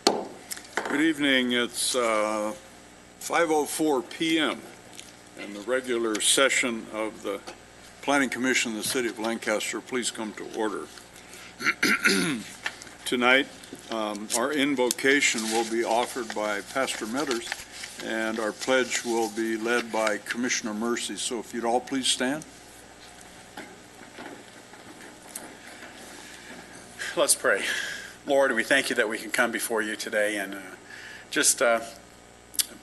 Good evening. It's 5:04 p.m. and the regular session of the Planning Commission of the City of Lancaster, please come to order. Tonight, our invocation will be offered by Pastor Metters, and our pledge will be led by Commissioner Mercy. So if you'd all please stand. Let's pray. Lord, we thank you that we can come before you today and just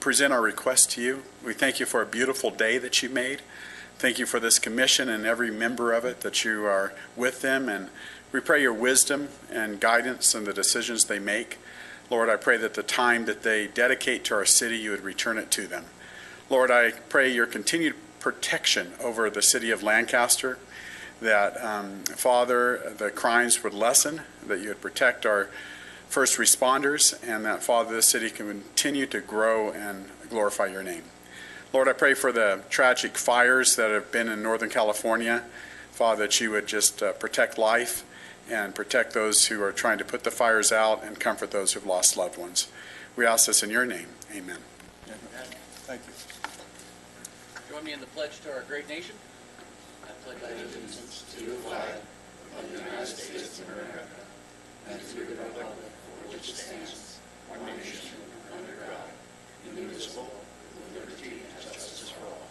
present our request to you. We thank you for a beautiful day that you made. Thank you for this commission and every member of it, that you are with them. And we pray your wisdom and guidance in the decisions they make. Lord, I pray that the time that they dedicate to our city, you would return it to them. Lord, I pray your continued protection over the city of Lancaster, that, Father, the crimes would lessen, that you would protect our first responders, and that, Father, the city can continue to grow and glorify your name. Lord, I pray for the tragic fires that have been in Northern California, Father, that you would just protect life and protect those who are trying to put the fires out and comfort those who've lost loved ones. We ask this in your name. Amen. Amen. Thank you. Join me in the pledge to our great nation. I pledge allegiance to the flag of the United States of America and to the republic for which stands one nation under God, indivisible, with liberty and justice for all.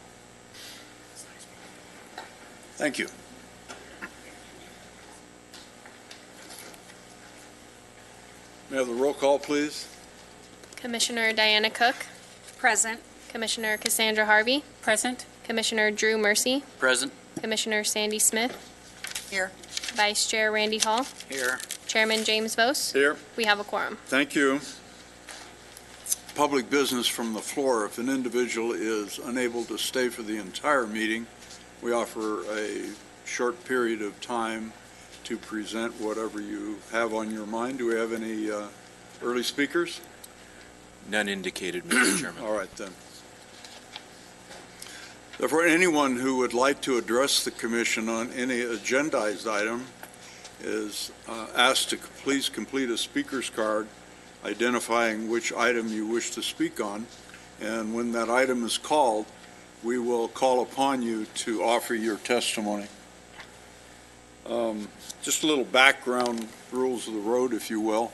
Thank you. May I have the roll call, please? Commissioner Diana Cook, Present. Commissioner Cassandra Harvey, Present. Commissioner Drew Mercy, Present. Commissioner Sandy Smith, Here. Vice Chair Randy Hall, Here. Chairman James Vos. Here. We have a quorum. Thank you. Public business from the floor. If an individual is unable to stay for the entire meeting, we offer a short period of time to present whatever you have on your mind. Do we have any early speakers? None indicated, Mr. Chairman. All right, then. Therefore, anyone who would like to address the commission on any agendized item is asked to please complete a speaker's card identifying which item you wish to speak on. And when that item is called, we will call upon you to offer your testimony. Just a little background, rules of the road, if you will.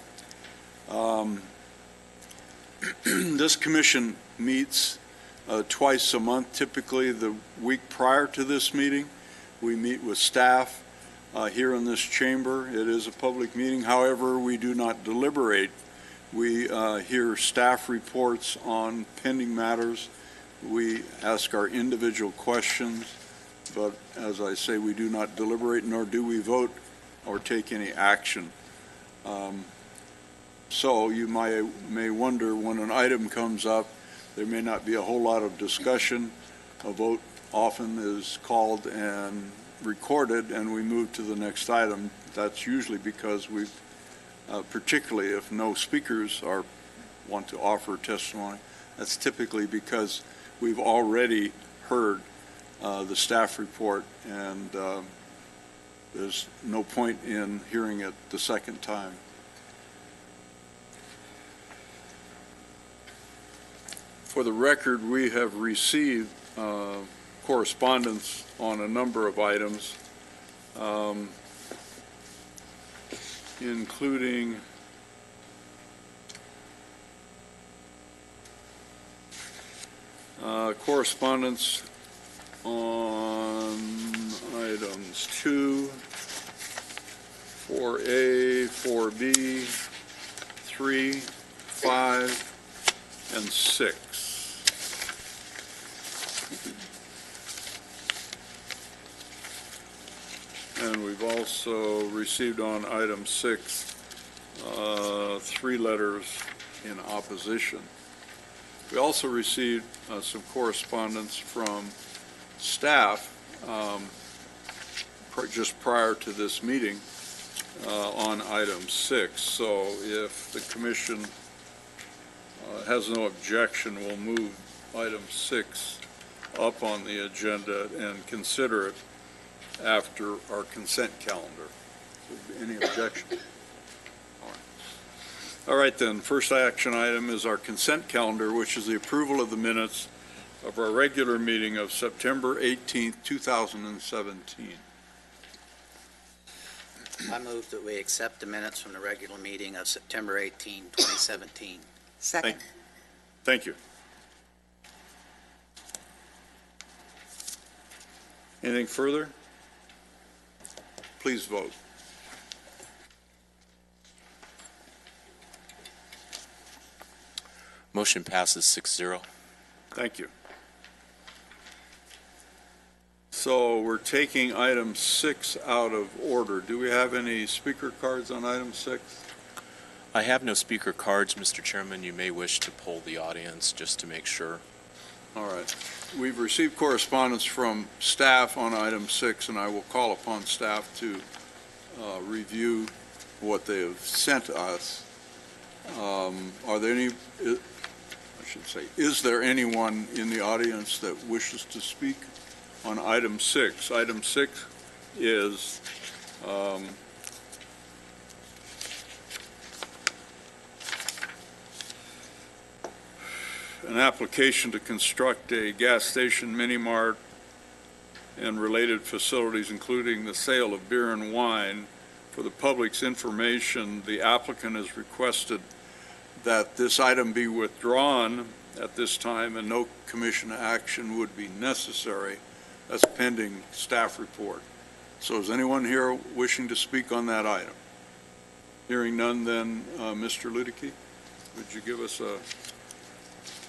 This commission meets twice a month, typically the week prior to this meeting. We meet with staff here in this chamber. It is a public meeting. However, we do not deliberate. We hear staff reports on pending matters. We ask our individual questions, but as I say, we do not deliberate, nor do we vote or take any action. So you may wonder, when an item comes up, there may not be a whole lot of discussion. A vote often is called and recorded, and we move to the next item. That's usually because we've, particularly if no speakers want to offer testimony, that's typically because we've already heard the staff report, and there's no point in hearing it the second time. For the record, we have received correspondence on a number of items, including correspondence on items 2, 4A, 4B, 3, 5, and 6. And we've also received on item 6 3 letters in opposition. We also received some correspondence from staff just prior to this meeting on item 6. So if the commission has no objection, we'll move item 6 up on the agenda and consider it after our consent calendar. Any objection? All right. All right then, first action item is our consent calendar, which is the approval of the minutes of our regular meeting of September 18th, 2017. I move that we accept the minutes from the regular meeting of September 18, 2017. Second. Thank you. Anything further? Please vote. Motion passes 6-0. Thank you. So we're taking item 6 out of order. Do we have any speaker cards on item 6? I have no speaker cards, Mr. Chairman. You may wish to poll the audience just to make sure. All right. We've received correspondence from staff on item 6, and I will call upon staff to review what they have sent us. Are there any, I should say, is there anyone in the audience that wishes to speak on item 6? Item 6 is an application to construct a gas station, mini-mart, and related facilities, including the sale of beer and wine. For the public's information, the applicant has requested that this item be withdrawn at this time and no commission action would be necessary. That's pending staff report. So is anyone here wishing to speak on that item? Hearing none, then, Mr. Ludicky, would you give us a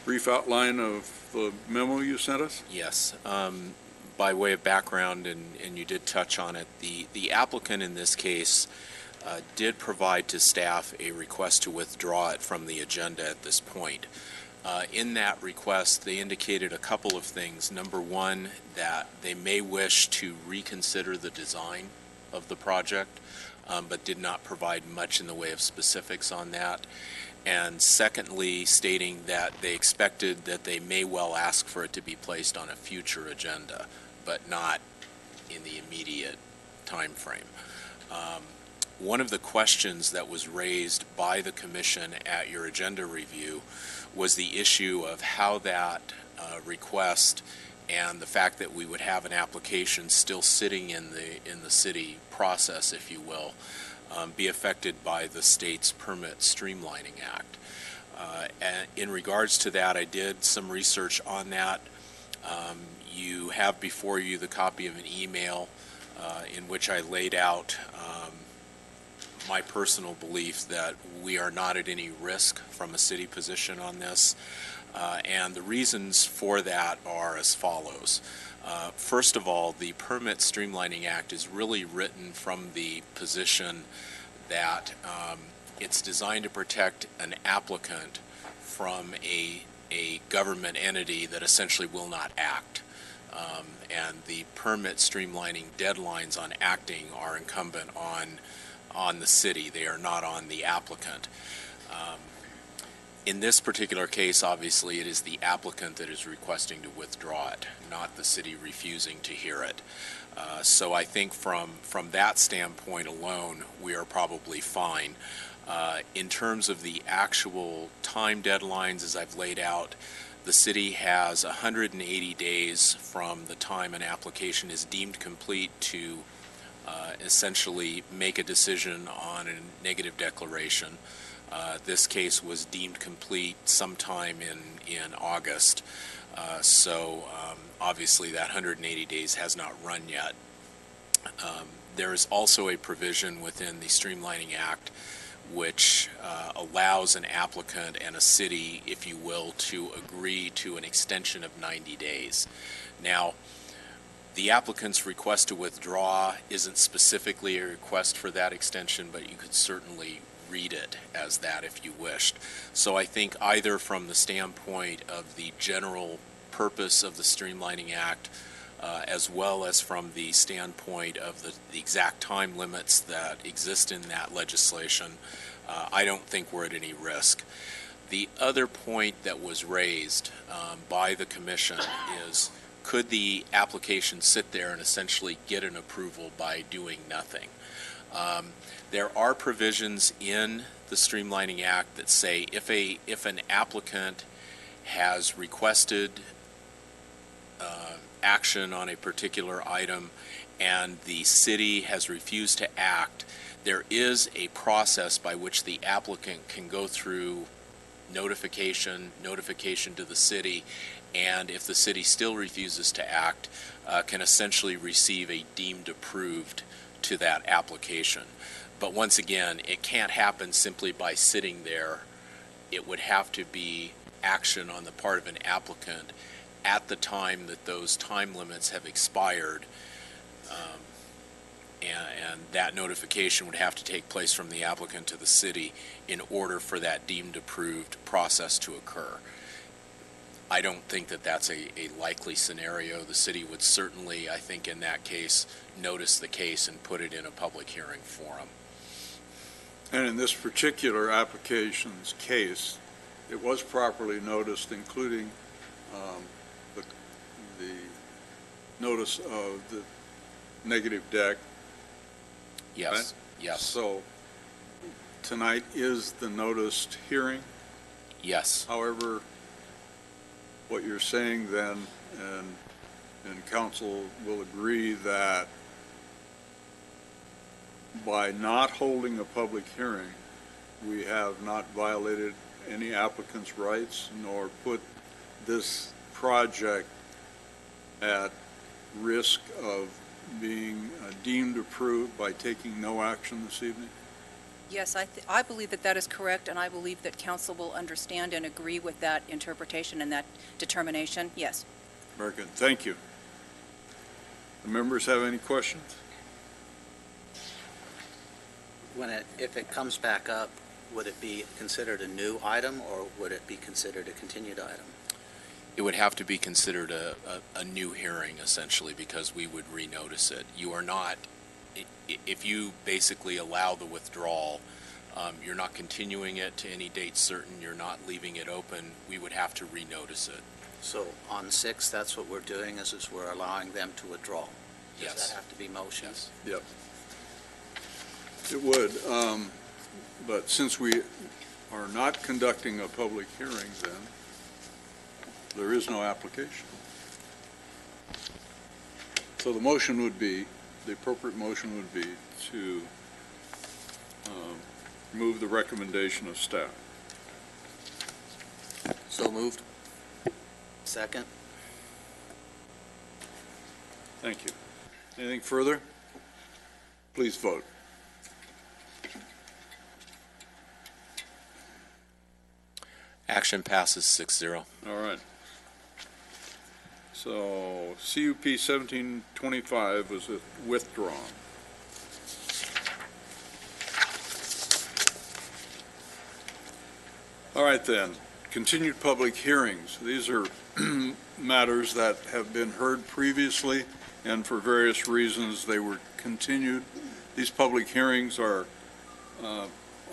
brief outline of the memo you sent us? Yes. By way of background, and you did touch on it, the applicant in this case did provide to staff a request to withdraw it from the agenda at this point. In that request, they indicated a couple of things. Number one, that they may wish to reconsider the design of the project, but did not provide much in the way of specifics on that. And secondly, stating that they expected that they may well ask for it to be placed on a future agenda, but not in the immediate time frame. One of the questions that was raised by the commission at your agenda review was the issue of how that request and the fact that we would have an application still sitting in the city process, if you will, be affected by the state's Permit Streamlining Act. And in regards to that, I did some research on that. You have before you the copy of an email in which I laid out my personal belief that we are not at any risk from a city position on this. And the reasons for that are as follows. First of all, the Permit Streamlining Act is really written from the position that it's designed to protect an applicant from a government entity that essentially will not act. And the permit streamlining deadlines on acting are incumbent on the city. They are not on the applicant. In this particular case, obviously, it is the applicant that is requesting to withdraw it, not the city refusing to hear it. So I think from that standpoint alone, we are probably fine. In terms of the actual time deadlines, as I've laid out, the city has 180 days from the time an application is deemed complete to essentially make a decision on a negative declaration. This case was deemed complete sometime in August. So obviously that 180 days has not run yet. There is also a provision within the Streamlining Act which allows an applicant and a city, if you will, to agree to an extension of 90 days. Now, the applicant's request to withdraw isn't specifically a request for that extension, but you could certainly read it as that if you wished. So I think either from the standpoint of the general purpose of the Streamlining Act, as well as from the standpoint of the exact time limits that exist in that legislation, I don't think we're at any risk. The other point that was raised by the Commission is, could the application sit there and essentially get an approval by doing nothing? There are provisions in the Streamlining Act that say if an applicant has requested action on a particular item and the city has refused to act, there is a process by which the applicant can go through notification to the city, and if the city still refuses to act, can essentially receive a deemed approved to that application. But once again, it can't happen simply by sitting there. It would have to be action on the part of an applicant at the time that those time limits have expired, and that notification would have to take place from the applicant to the city in order for that deemed approved process to occur. I don't think that that's a likely scenario. The city would certainly, I think in that case, notice the case and put it in a public hearing forum. And in this particular application's case, it was properly noticed, including the notice of the negative deck. Yes, Right? yes, So tonight is the noticed hearing. yes. However, what you're saying then, and council will agree that by not holding a public hearing, we have not violated any applicant's rights nor put this project at risk of being deemed approved by taking no action this evening? Yes, I believe that that is correct, and I believe that council will understand and agree with that interpretation and that determination. Yes. Very good. Thank you. The members have any questions? If it comes back up, would it be considered a new item, or would it be considered a continued item? It would have to be considered a new hearing, essentially, because we would renotice it. You are not, if you basically allow the withdrawal, you're not continuing it to any date certain, you're not leaving it open, we would have to renotice it. So on 6, that's what we're doing, is we're allowing them to withdraw. Does Yes. that have to be motion? Yes. Yep. It would, but since we are not conducting a public hearing, then there is no application. So the motion would be, the appropriate motion would be to move the recommendation of staff. So moved. Second? Thank you. Anything further? Please vote. Action passes 6-0. All right. So CUP 1725 was withdrawn. All right then, continued public hearings. These are matters that have been heard previously, and for various reasons they were continued. These public hearings are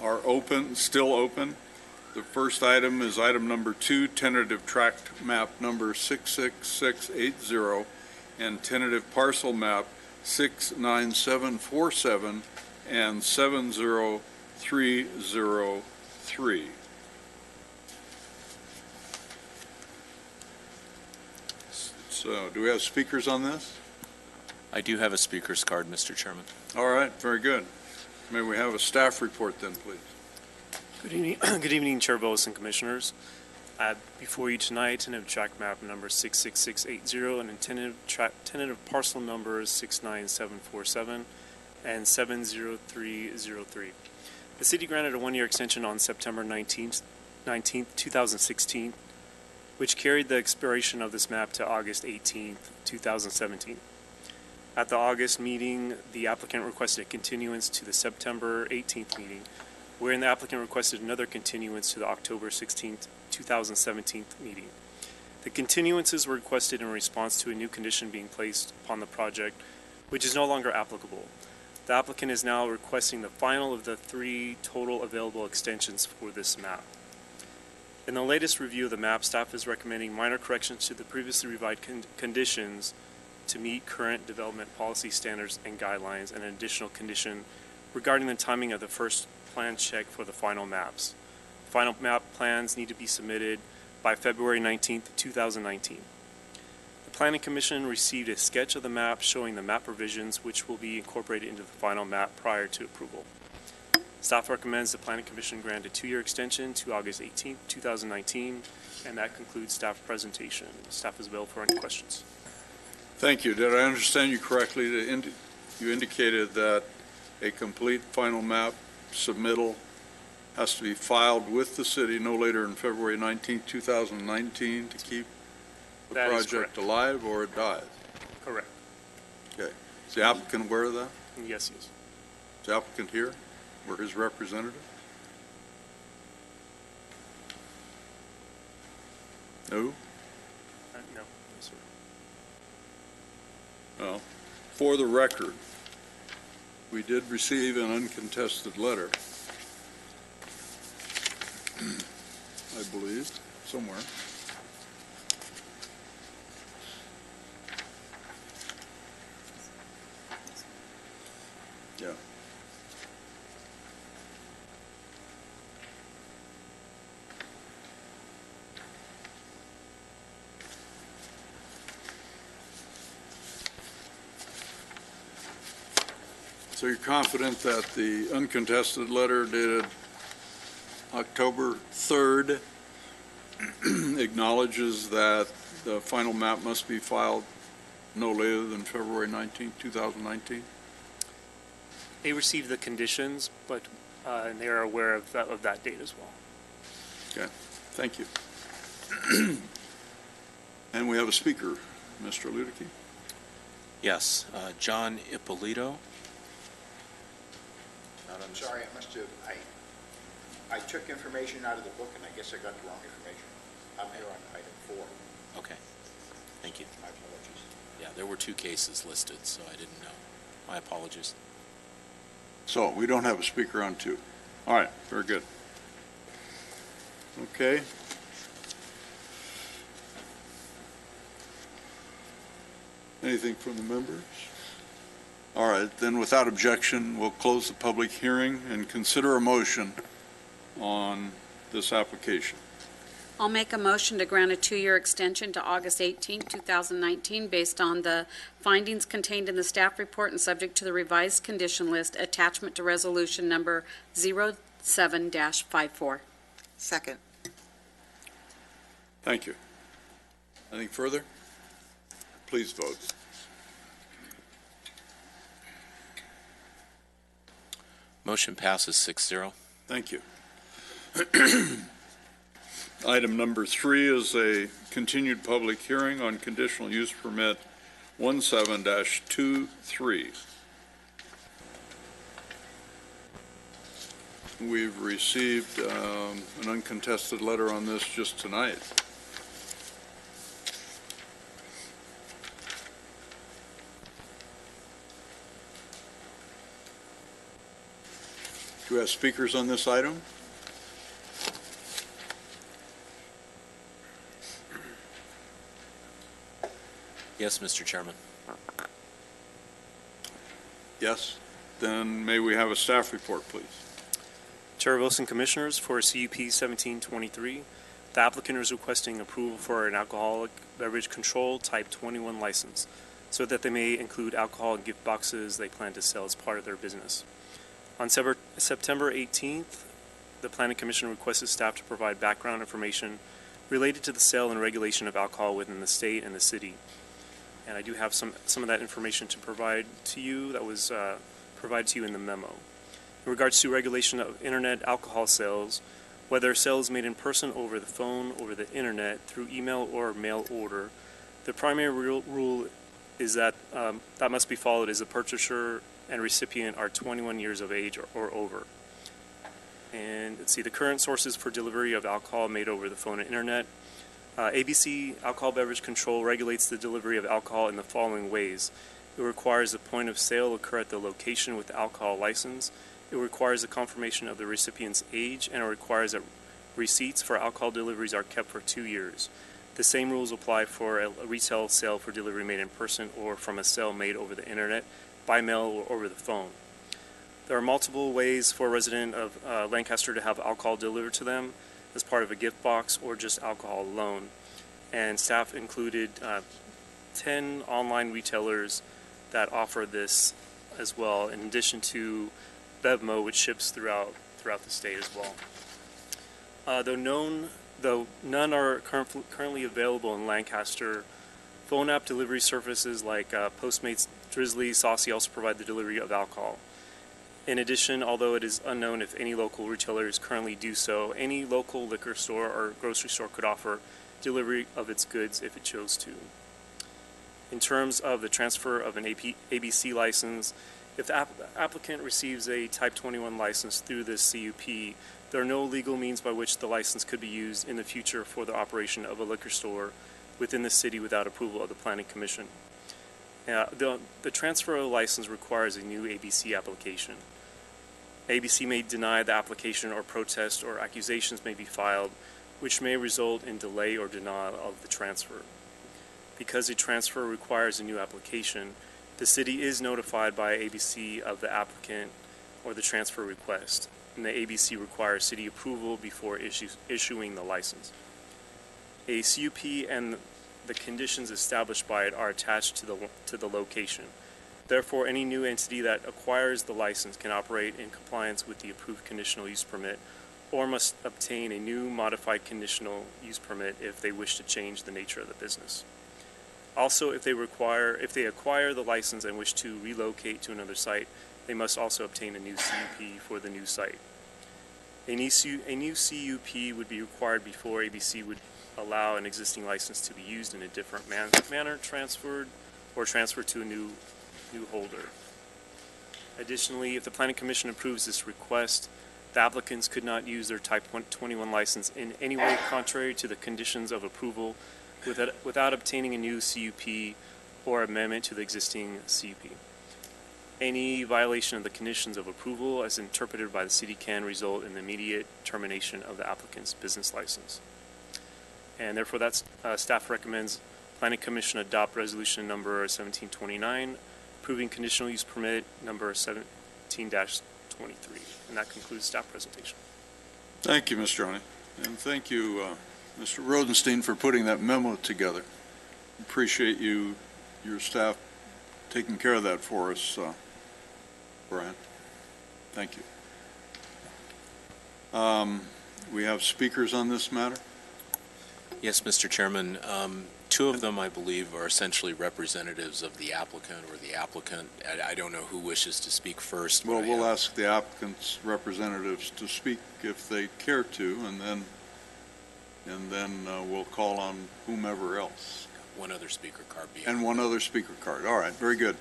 open, still open. The first item is item number 2, tentative tract map number 66680 and tentative parcel map 69747 and 70303. So, do we have speakers on this? I do have a speaker's card, Mr. Chairman. All right, very good. May we have a staff report then, please? Good evening, good evening, Chair Boas and Commissioners. Before you tonight, tentative tract map number 66680 and tentative parcel numbers 69747 and 70303. The city granted a one-year extension on September 19th, 2016, which carried the expiration of this map to August 18th, 2017. At the August meeting, the applicant requested a continuance to the September 18th meeting, wherein the applicant requested another continuance to the October 16th, 2017 meeting. The continuances were requested in response to a new condition being placed upon the project, which is no longer applicable. The applicant is now requesting the final of the 3 total available extensions for this map. In the latest review of the map, staff is recommending minor corrections to the previously revised conditions to meet current development policy standards and guidelines, and an additional condition regarding the timing of the first plan check for the final maps. Final map plans need to be submitted by February 19th, 2019. The Planning Commission received a sketch of the map showing the map revisions which will be incorporated into the final map prior to approval. Staff recommends the Planning Commission grant a 2-year extension to August 18th, 2019, and that concludes staff presentation. Staff is available for any questions. Thank you. Did I understand you correctly? You indicated that a complete final map submittal has to be filed with the city no later than February 19, 2019 to keep the That is project correct. alive, or it dies? Correct. Okay. Is the applicant aware of that? Yes, yes. Is the applicant here, or his representative? No? No, yes, sir. Well, for the record, we did receive an uncontested letter, I believe, somewhere. Yeah. So you're confident that the uncontested letter dated October 3rd acknowledges that the final map must be filed no later than February 19, 2019? They received the conditions, but and they are aware of that date as well. Okay, thank you. And we have a speaker, Mr. Ludicky. Yes, John Ippolito. I'm sorry, I must have, I took information out of the book, and I guess I got the wrong information. I'm here on item 4. Okay, thank you. My apologies. Yeah, there were 2 cases listed, so I didn't know. My apologies. So we don't have a speaker on 2. All right, very good. Okay. Anything from the members? All right, then without objection, we'll close the public hearing and consider a motion on this application. I'll make a motion to grant a 2-year extension to August 18, 2019, based on the findings contained in the staff report and subject to the revised condition list attachment to resolution number 07-54. Second. Thank you. Anything further? Please vote. Motion passes 6-0. Thank you. Item number 3 is a continued public hearing on conditional use permit 17-23. We've received an uncontested letter on this just tonight. Do we have speakers on this item? Yes, Mr. Chairman. Yes? Then may we have a staff report, please? Chair Wilson, Commissioners, for CUP 1723, the applicant is requesting approval for an alcoholic beverage control type 21 license so that they may include alcohol in gift boxes they plan to sell as part of their business. On September 18th, the Planning Commission requested staff to provide background information related to the sale and regulation of alcohol within the state and the city. And I do have some of that information to provide to you that was provided to you in the memo. In regards to regulation of internet alcohol sales, whether sales made in person, over the phone, over the internet, through email or mail order, the primary rule is that that must be followed as the purchaser and recipient are 21 years of age or over. And let's see, the current sources for delivery of alcohol made over the phone and internet. ABC Alcohol Beverage Control regulates the delivery of alcohol in the following ways. It requires the point of sale occur at the location with the alcohol license. It requires a confirmation of the recipient's age, and it requires that receipts for alcohol deliveries are kept for 2 years. The same rules apply for a retail sale for delivery made in person or from a sale made over the internet, by mail, or over the phone. There are multiple ways for a resident of Lancaster to have alcohol delivered to them as part of a gift box or just alcohol alone. And staff included 10 online retailers that offer this as well, in addition to Bevmo, which ships throughout the state as well. Though none are currently available in Lancaster, phone app delivery services like Postmates, Drizzly, Saucy also provide the delivery of alcohol. In addition, although it is unknown if any local retailers currently do so, any local liquor store or grocery store could offer delivery of its goods if it chose to. In terms of the transfer of an ABC license, if the applicant receives a Type 21 license through this CUP, there are no legal means by which the license could be used in the future for the operation of a liquor store within the city without approval of the Planning Commission. The transfer of a license requires a new ABC application. ABC may deny the application, or protest or accusations may be filed, which may result in delay or denial of the transfer. Because a transfer requires a new application, the city is notified by ABC of the applicant or the transfer request, and the ABC requires city approval before issuing the license. A CUP and the conditions established by it are attached to the location. Therefore, any new entity that acquires the license can operate in compliance with the approved conditional use permit, or must obtain a new modified conditional use permit if they wish to change the nature of the business. Also, if they acquire the license and wish to relocate to another site, they must also obtain a new CUP for the new site. A new CUP would be required before ABC would allow an existing license to be used in a different manner, transferred to a new holder. Additionally, if the Planning Commission approves this request, the applicants could not use their Type 21 license in any way contrary to the conditions of approval without obtaining a new CUP or amendment to the existing CUP. Any violation of the conditions of approval as interpreted by the city can result in the immediate termination of the applicant's business license. And therefore, staff recommends Planning Commission adopt resolution number 1729, approving conditional use permit number 17-23. And that concludes staff presentation. Thank you, Mr. Roney. And thank you, Mr. Rodenstein, for putting that memo together. Appreciate your staff taking care of that for us, Brian. Thank you. We have speakers on this matter? Yes, Mr. Chairman. Two of them, I believe, are essentially representatives of the applicant or the applicant. I don't know who wishes to speak first. Well, we'll ask the applicant's representatives to speak if they care to, and then we'll call on whomever else. One other speaker card. And one other speaker card. All right, very good.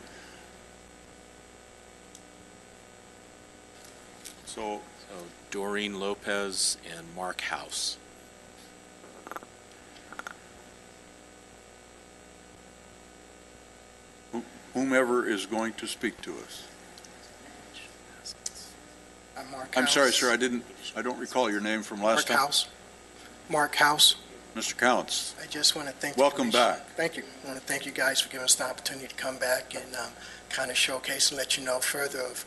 So Doreen Lopez and Mark House. Whomever is going to speak to us. I'm Mark House. I'm sorry, sir, I don't recall your name from last time. Mark House. Mr. Counts. I just want to thank Welcome back. Thank you. I want to thank you guys for giving us the opportunity to come back and kind of showcase and let you know further of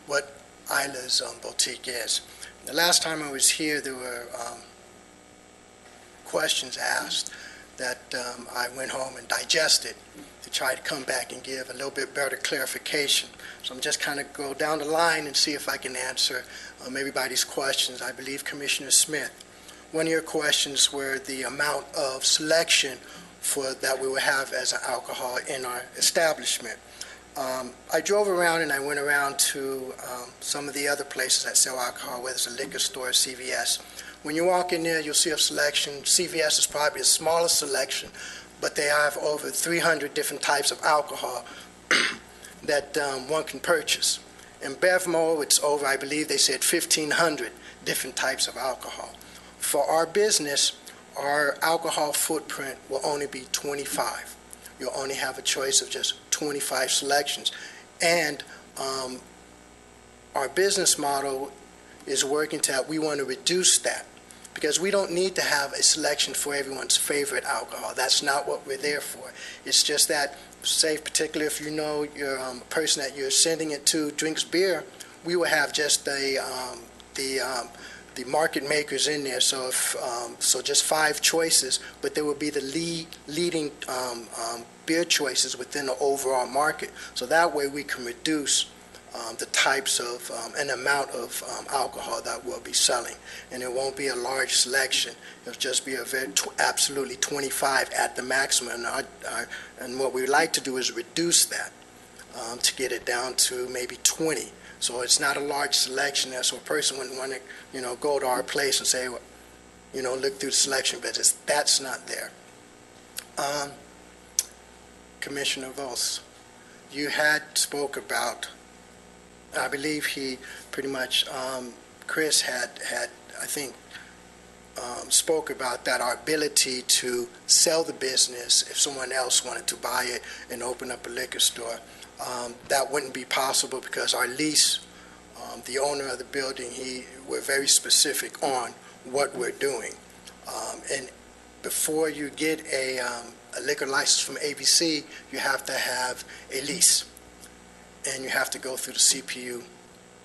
what Isla's boutique is. The last time I was here, there were questions asked that I went home and digested to try to come back and give a little bit better clarification. So I'm just kind of go down the line and see if I can answer everybody's questions. I believe Commissioner Smith, one of your questions were the amount of selection that we would have as an alcohol in our establishment. I drove around and I went around to some of the other places that sell alcohol, whether it's a liquor store, CVS. When you walk in there, you'll see a selection. CVS is probably the smallest selection, but they have over 300 different types of alcohol that one can purchase. In Bevmo, it's over, I believe they said 1,500 different types of alcohol. For our business, our alcohol footprint will only be 25. You'll only have a choice of just 25 selections. And our business model is working to, we want to reduce that because we don't need to have a selection for everyone's favorite alcohol. That's not what we're there for. It's just that, say particularly if you know your person that you're sending it to drinks beer, we will have just the market makers in there. So so just 5 choices, but there will be the leading beer choices within the overall market. So that way we can reduce the types of and amount of alcohol that we'll be selling. And it won't be a large selection. It'll just be a very absolutely 25 at the maximum. And what we like to do is reduce that to get it down to maybe 20. So it's not a large selection there, so a person wouldn't want to, go to our place and say, look through the selection, but that's not there. Commissioner Vos, you had spoke about, I believe he pretty much, Chris had I think, spoke about that, our ability to sell the business if someone else wanted to buy it and open up a liquor store. That wouldn't be possible because our lease, the owner of the building, we're very specific on what we're doing. And before you get a liquor license from ABC, you have to have a lease, and you have to go through the CPU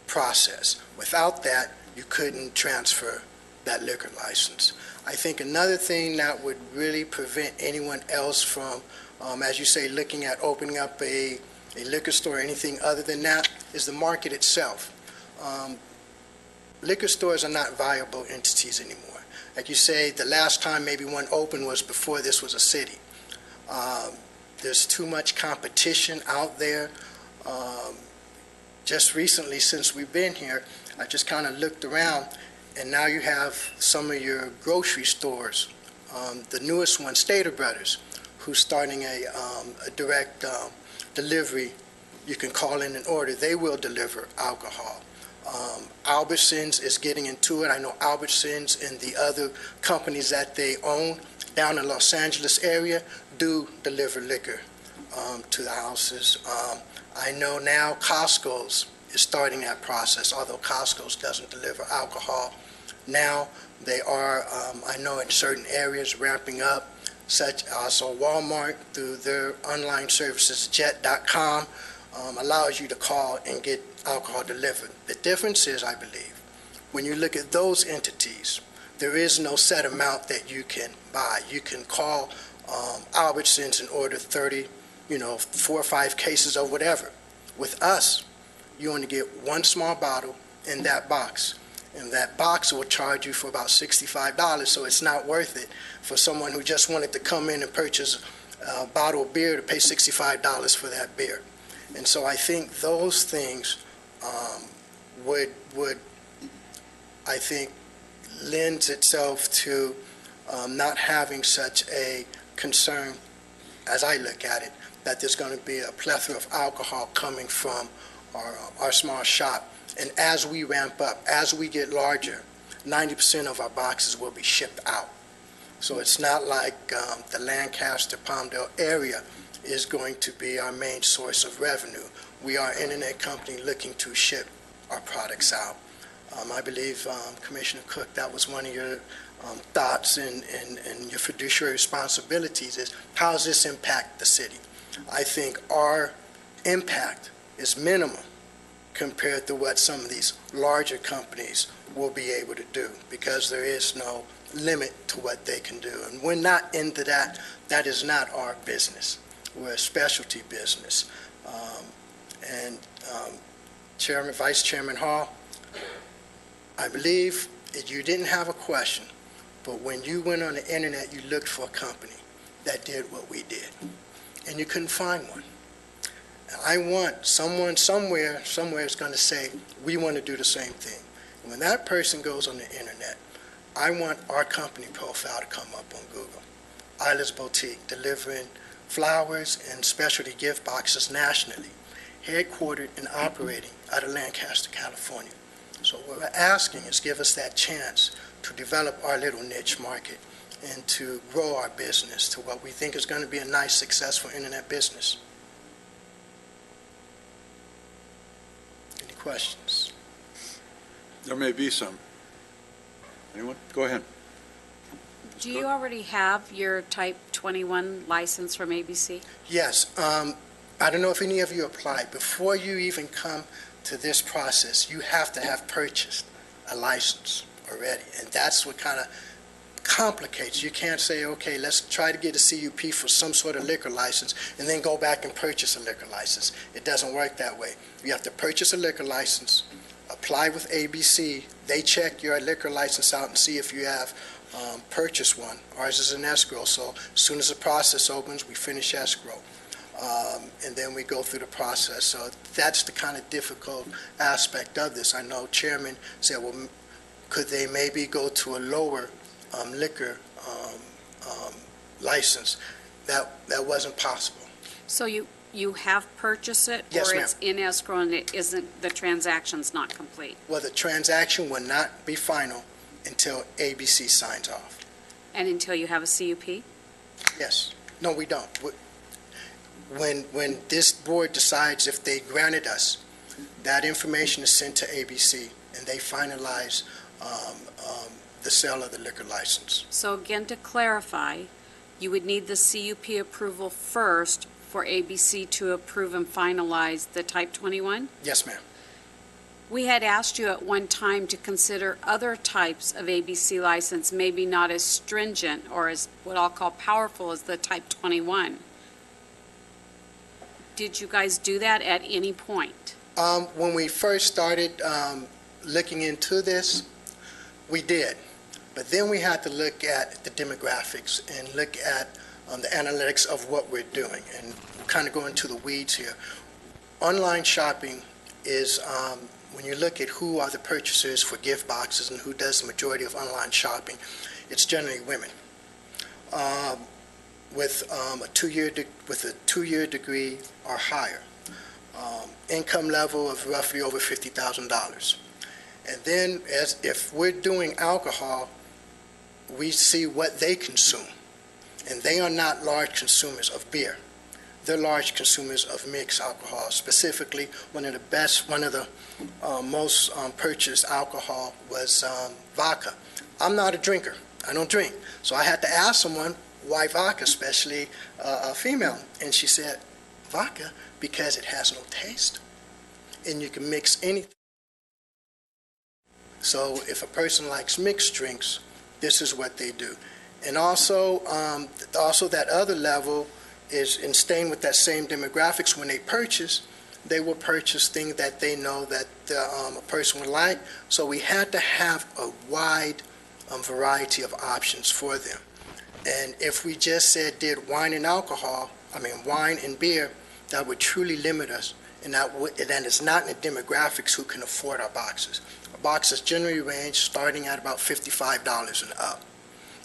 process. Without that, you couldn't transfer that liquor license. I think another thing that would really prevent anyone else from, as you say, looking at opening up a liquor store or anything other than that is the market itself. Liquor stores are not viable entities anymore. Like you say, the last time maybe one opened was before this was a city. There's too much competition out there. Just recently, since we've been here, I just kind of looked around, and now you have some of your grocery stores, the newest one, Stater Brothers, who's starting a direct delivery. You can call in an order. They will deliver alcohol. Albertsons is getting into it. I know Albertsons and the other companies that they own down in Los Angeles area do deliver liquor to the houses. I know now Costco's is starting that process, although Costco's doesn't deliver alcohol. Now they are, I know in certain areas, ramping up, such also Walmart through their online services, jet.com, allows you to call and get alcohol delivered. The difference is, I believe, when you look at those entities, there is no set amount that you can buy. You can call Albertsons and order 30, 4 or 5 cases or whatever. With us, you only get 1 small bottle in that box. And that box will charge you for about $65, so it's not worth it for someone who just wanted to come in and purchase a bottle of beer to pay $65 for that beer. And so I think those things would I think, lends itself to not having such a concern, as I look at it, that there's going to be a plethora of alcohol coming from our small shop. And as we ramp up, as we get larger, 90% of our boxes will be shipped out. So it's not like the Lancaster, Palmdale area is going to be our main source of revenue. We are an internet company looking to ship our products out. I believe, Commissioner Cook, that was one of your thoughts and your fiduciary responsibilities is, how does this impact the city? I think our impact is minimum compared to what some of these larger companies will be able to do, because there is no limit to what they can do. And we're not into that. That is not our business. We're a specialty business. Chairman, Vice Chairman Hall, I believe that you didn't have a question, but when you went on the internet, you looked for a company that did what we did, and you couldn't find one. I want someone somewhere is going to say, we want to do the same thing. And when that person goes on the internet, I want our company profile to come up on Google. Isla's Boutique, delivering flowers and specialty gift boxes nationally, headquartered and operating out of Lancaster, California. So what we're asking is give us that chance to develop our little niche market and to grow our business to what we think is going to be a nice, successful internet business. Questions? There may be some. Anyone? Go ahead. Do you already have your type 21 license from ABC? Yes, I don't know if any of you applied. Before you even come to this process, you have to have purchased a license already, and that's what kind of complicates. You can't say, okay, let's try to get a CUP for some sort of liquor license and then go back and purchase a liquor license. It doesn't work that way. You have to purchase a liquor license, apply with ABC. They check your liquor license out and see if you have purchased one. Ours is an escrow, so as soon as the process opens, we finish escrow. And then we go through the process. So that's the kind of difficult aspect of this. I know Chairman said, well, could they maybe go to a lower liquor license? That wasn't possible. So you have purchased it? Yes, Or ma'am. it's in escrow and it isn't, the transaction's not complete? Well, the transaction will not be final until ABC signs off. And until you have a CUP? Yes. No, we don't. When this board decides if they granted us, that information is sent to ABC, and they finalize the sale of the liquor license. So again, to clarify, you would need the CUP approval first for ABC to approve and finalize the type 21? Yes, ma'am. We had asked you at one time to consider other types of ABC license, maybe not as stringent or as what I'll call powerful as the type 21. Did you guys do that at any point? When we first started looking into this, we did. But then we had to look at the demographics and look at the analytics of what we're doing and kind of go into the weeds here. Online shopping is, when you look at who are the purchasers for gift boxes and who does the majority of online shopping, it's generally women. With a two-year degree or higher, income level of roughly over $50,000. And then if we're doing alcohol, we see what they consume. And they are not large consumers of beer. They're large consumers of mixed alcohol. Specifically, one of the most purchased alcohol was vodka. I'm not a drinker. I don't drink. So I had to ask someone, why vodka, especially a female? And she said, vodka, because it has no taste. And you can mix anything. So if a person likes mixed drinks, this is what they do. And also that other level is in staying with that same demographics. When they purchase, they will purchase things that they know that a person would like. So we had to have a wide variety of options for them. And if we just did wine and wine and beer, that would truly limit us. And it's not in the demographics who can afford our boxes. Our boxes generally range starting at about $55 and up.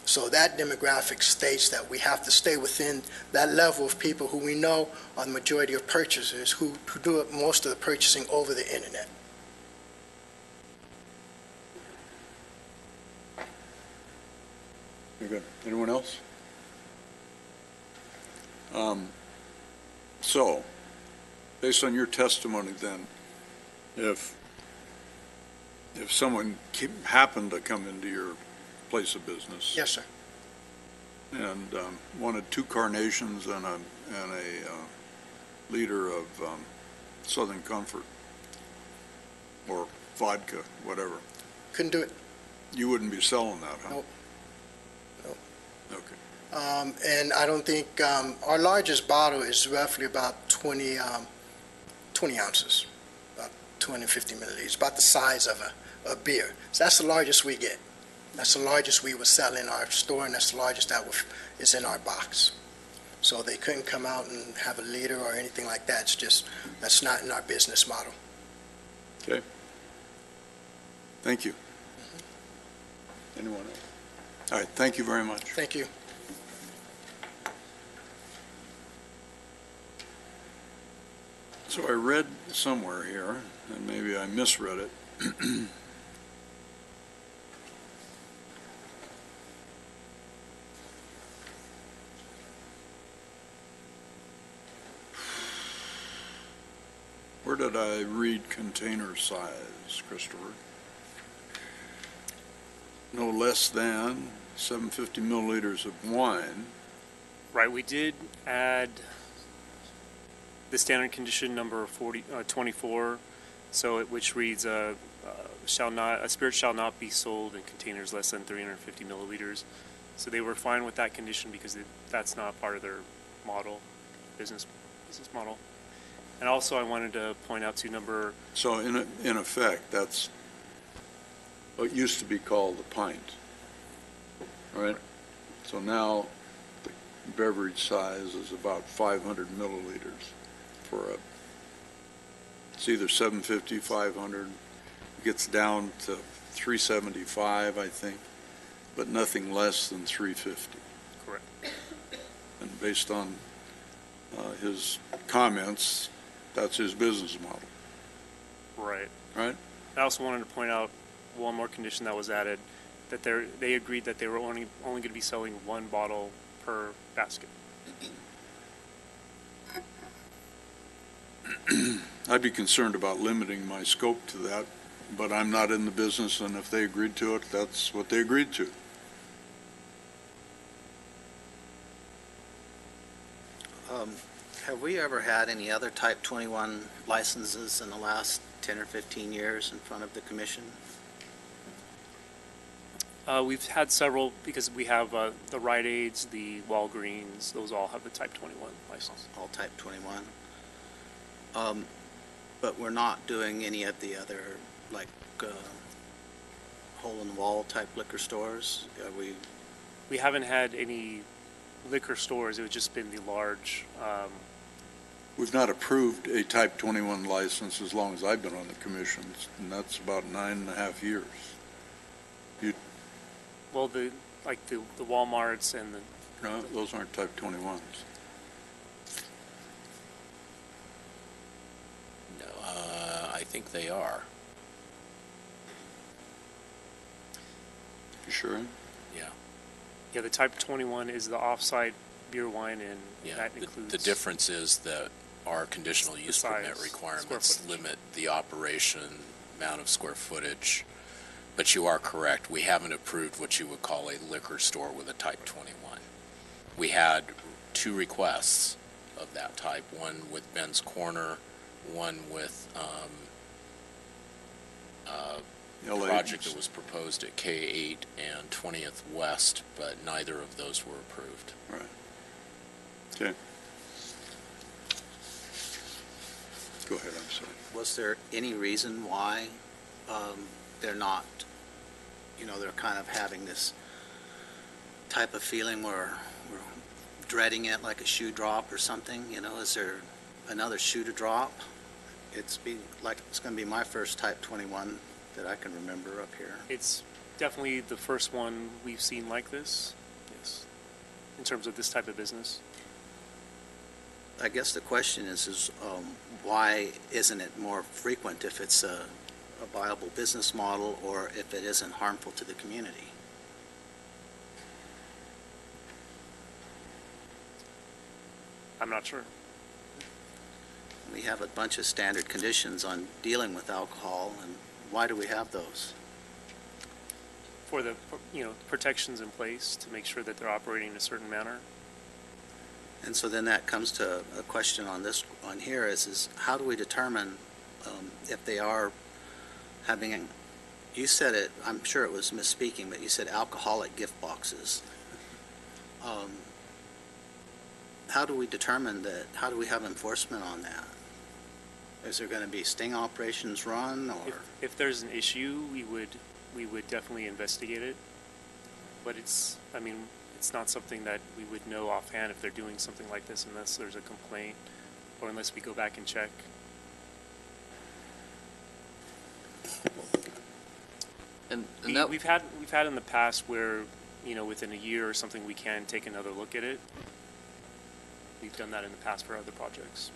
So that demographic states that we have to stay within that level of people who we know are the majority of purchasers who do most of the purchasing over the internet. Very good. Anyone else? So, based on your testimony then, if someone happened to come into your place of business. Yes, sir. And wanted 2 carnations and a liter of Southern Comfort or vodka, whatever. Couldn't do it. You wouldn't be selling that, huh? Nope. Nope. Okay. And I don't think our largest bottle is roughly about 20 ounces, about 250 milliliters, about the size of a beer. So that's the largest we get. That's the largest we would sell in our store, and that's the largest that is in our box. So they couldn't come out and have a liter or anything like that. It's just, that's not in our business model. Okay. Thank you. Anyone else? All right, thank you very much. Thank you. So I read somewhere here, and maybe I misread it. Where did I read container size, Christopher? No less than 750 milliliters of wine. Right, we did add the standard condition number 24, which reads, a spirit shall not be sold in containers less than 350 milliliters. So they were fine with that condition because that's not part of their business model. And also I wanted to point out to number, So in effect, that's what used to be called a pint, right? So now the beverage size is about 500 milliliters it's either 750, 500, gets down to 375, I think, but nothing less than 350. correct. And based on his comments, that's his business model, Right. right? I also wanted to point out one more condition that was added, that they agreed that they were only going to be selling one bottle per basket. I'd be concerned about limiting my scope to that, but I'm not in the business, and if they agreed to it, that's what they agreed to. Have we ever had any other type 21 licenses in the last 10 or 15 years in front of the commission? We've had several, because we have the Rite Aids, the Walgreens, those all have the Type 21 license. All type 21? But we're not doing any of the other, like, hole-in-the-wall type liquor stores? We haven't had any liquor stores, it would just been the large, We've not approved a Type 21 license as long as I've been on the commission, and that's about 9.5 years. well, the Walmarts and the, No, those aren't Type 21s. No, I think they are. You sure? yeah, the Type 21 is the off-site beer, wine, and Yeah, that the includes. difference is that our conditional use size, permit square requirements footage. limit the operation, amount of square footage. But you are correct, we haven't approved what you would call a liquor store with a Type 21. We had 2 requests of that type, one with Ben's Corner, one with LA project that was proposed at K8 and 20th West, but neither of those were approved. Right. Okay. Go ahead, I'm sorry. Was there any reason why they're not, they're kind of having this type of feeling where we're dreading it like a shoe drop or something? Is there another shoe to drop? It's going to be my first Type 21 that I can remember up here. It's definitely the first one we've seen like this, yes, in terms of this type of business. I guess the question is why isn't it more frequent if it's a viable business model or if it isn't harmful to the community? I'm not sure. We have a bunch of standard conditions on dealing with alcohol, and why do we have those? For the, protections in place to make sure that they're operating in a certain manner. And so then that comes to a question on here is how do we determine if they are having, you said it, I'm sure it was misspeaking, but you said alcoholic gift boxes. How do we determine that, how do we have enforcement on that? Is there going to be sting operations run, or? If there's an issue, we would definitely investigate it. But it's not something that we would know offhand if they're doing something like this unless there's a complaint or unless we go back and check. We've had in the past where, within a year or something, we can take another look at it. We've done that in the past for other projects.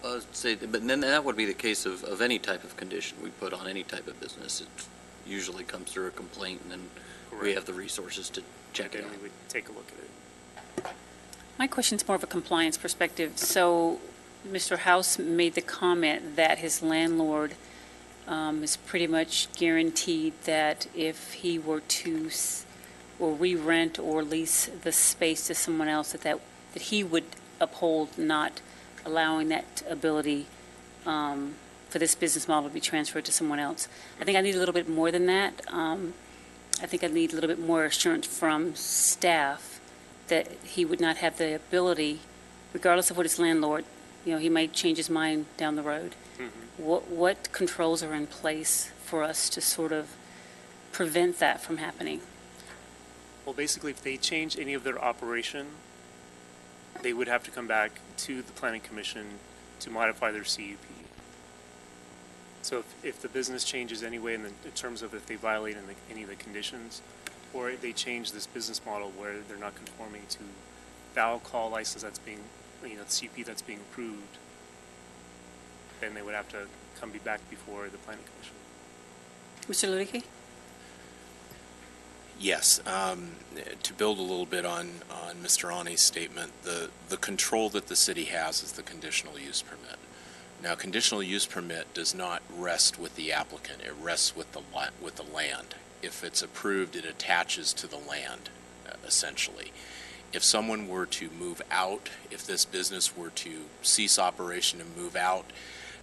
But then that would be the case of any type of condition we put on any type of business. It usually comes through a complaint, and then we Correct. have the resources to check it Then out. we would take a look at it. My question's more of a compliance perspective. So Mr. House made the comment that his landlord is pretty much guaranteed that if he were to or re-rent or lease the space to someone else, that he would uphold not allowing that ability for this business model to be transferred to someone else. I think I need a little bit more than that. I think I need a little bit more assurance from staff that he would not have the ability, regardless of what his landlord, he might change his mind down the road. What controls are in place for us to sort of prevent that from happening? Well, basically, if they change any of their operation, they would have to come back to the planning commission to modify their CUP. So if the business changes anyway in terms of if they violate any of the conditions, or they change this business model where they're not conforming to the alcohol license that's being, the CUP that's being approved, then they would have to come back before the planning commission. Mr. Ludicky? Yes, to build a little bit on Mr. Ani's statement, the control that the city has is the conditional use permit. Now, conditional use permit does not rest with the applicant; it rests with the land. If it's approved, it attaches to the land, essentially. If someone were to move out, if this business were to cease operation and move out,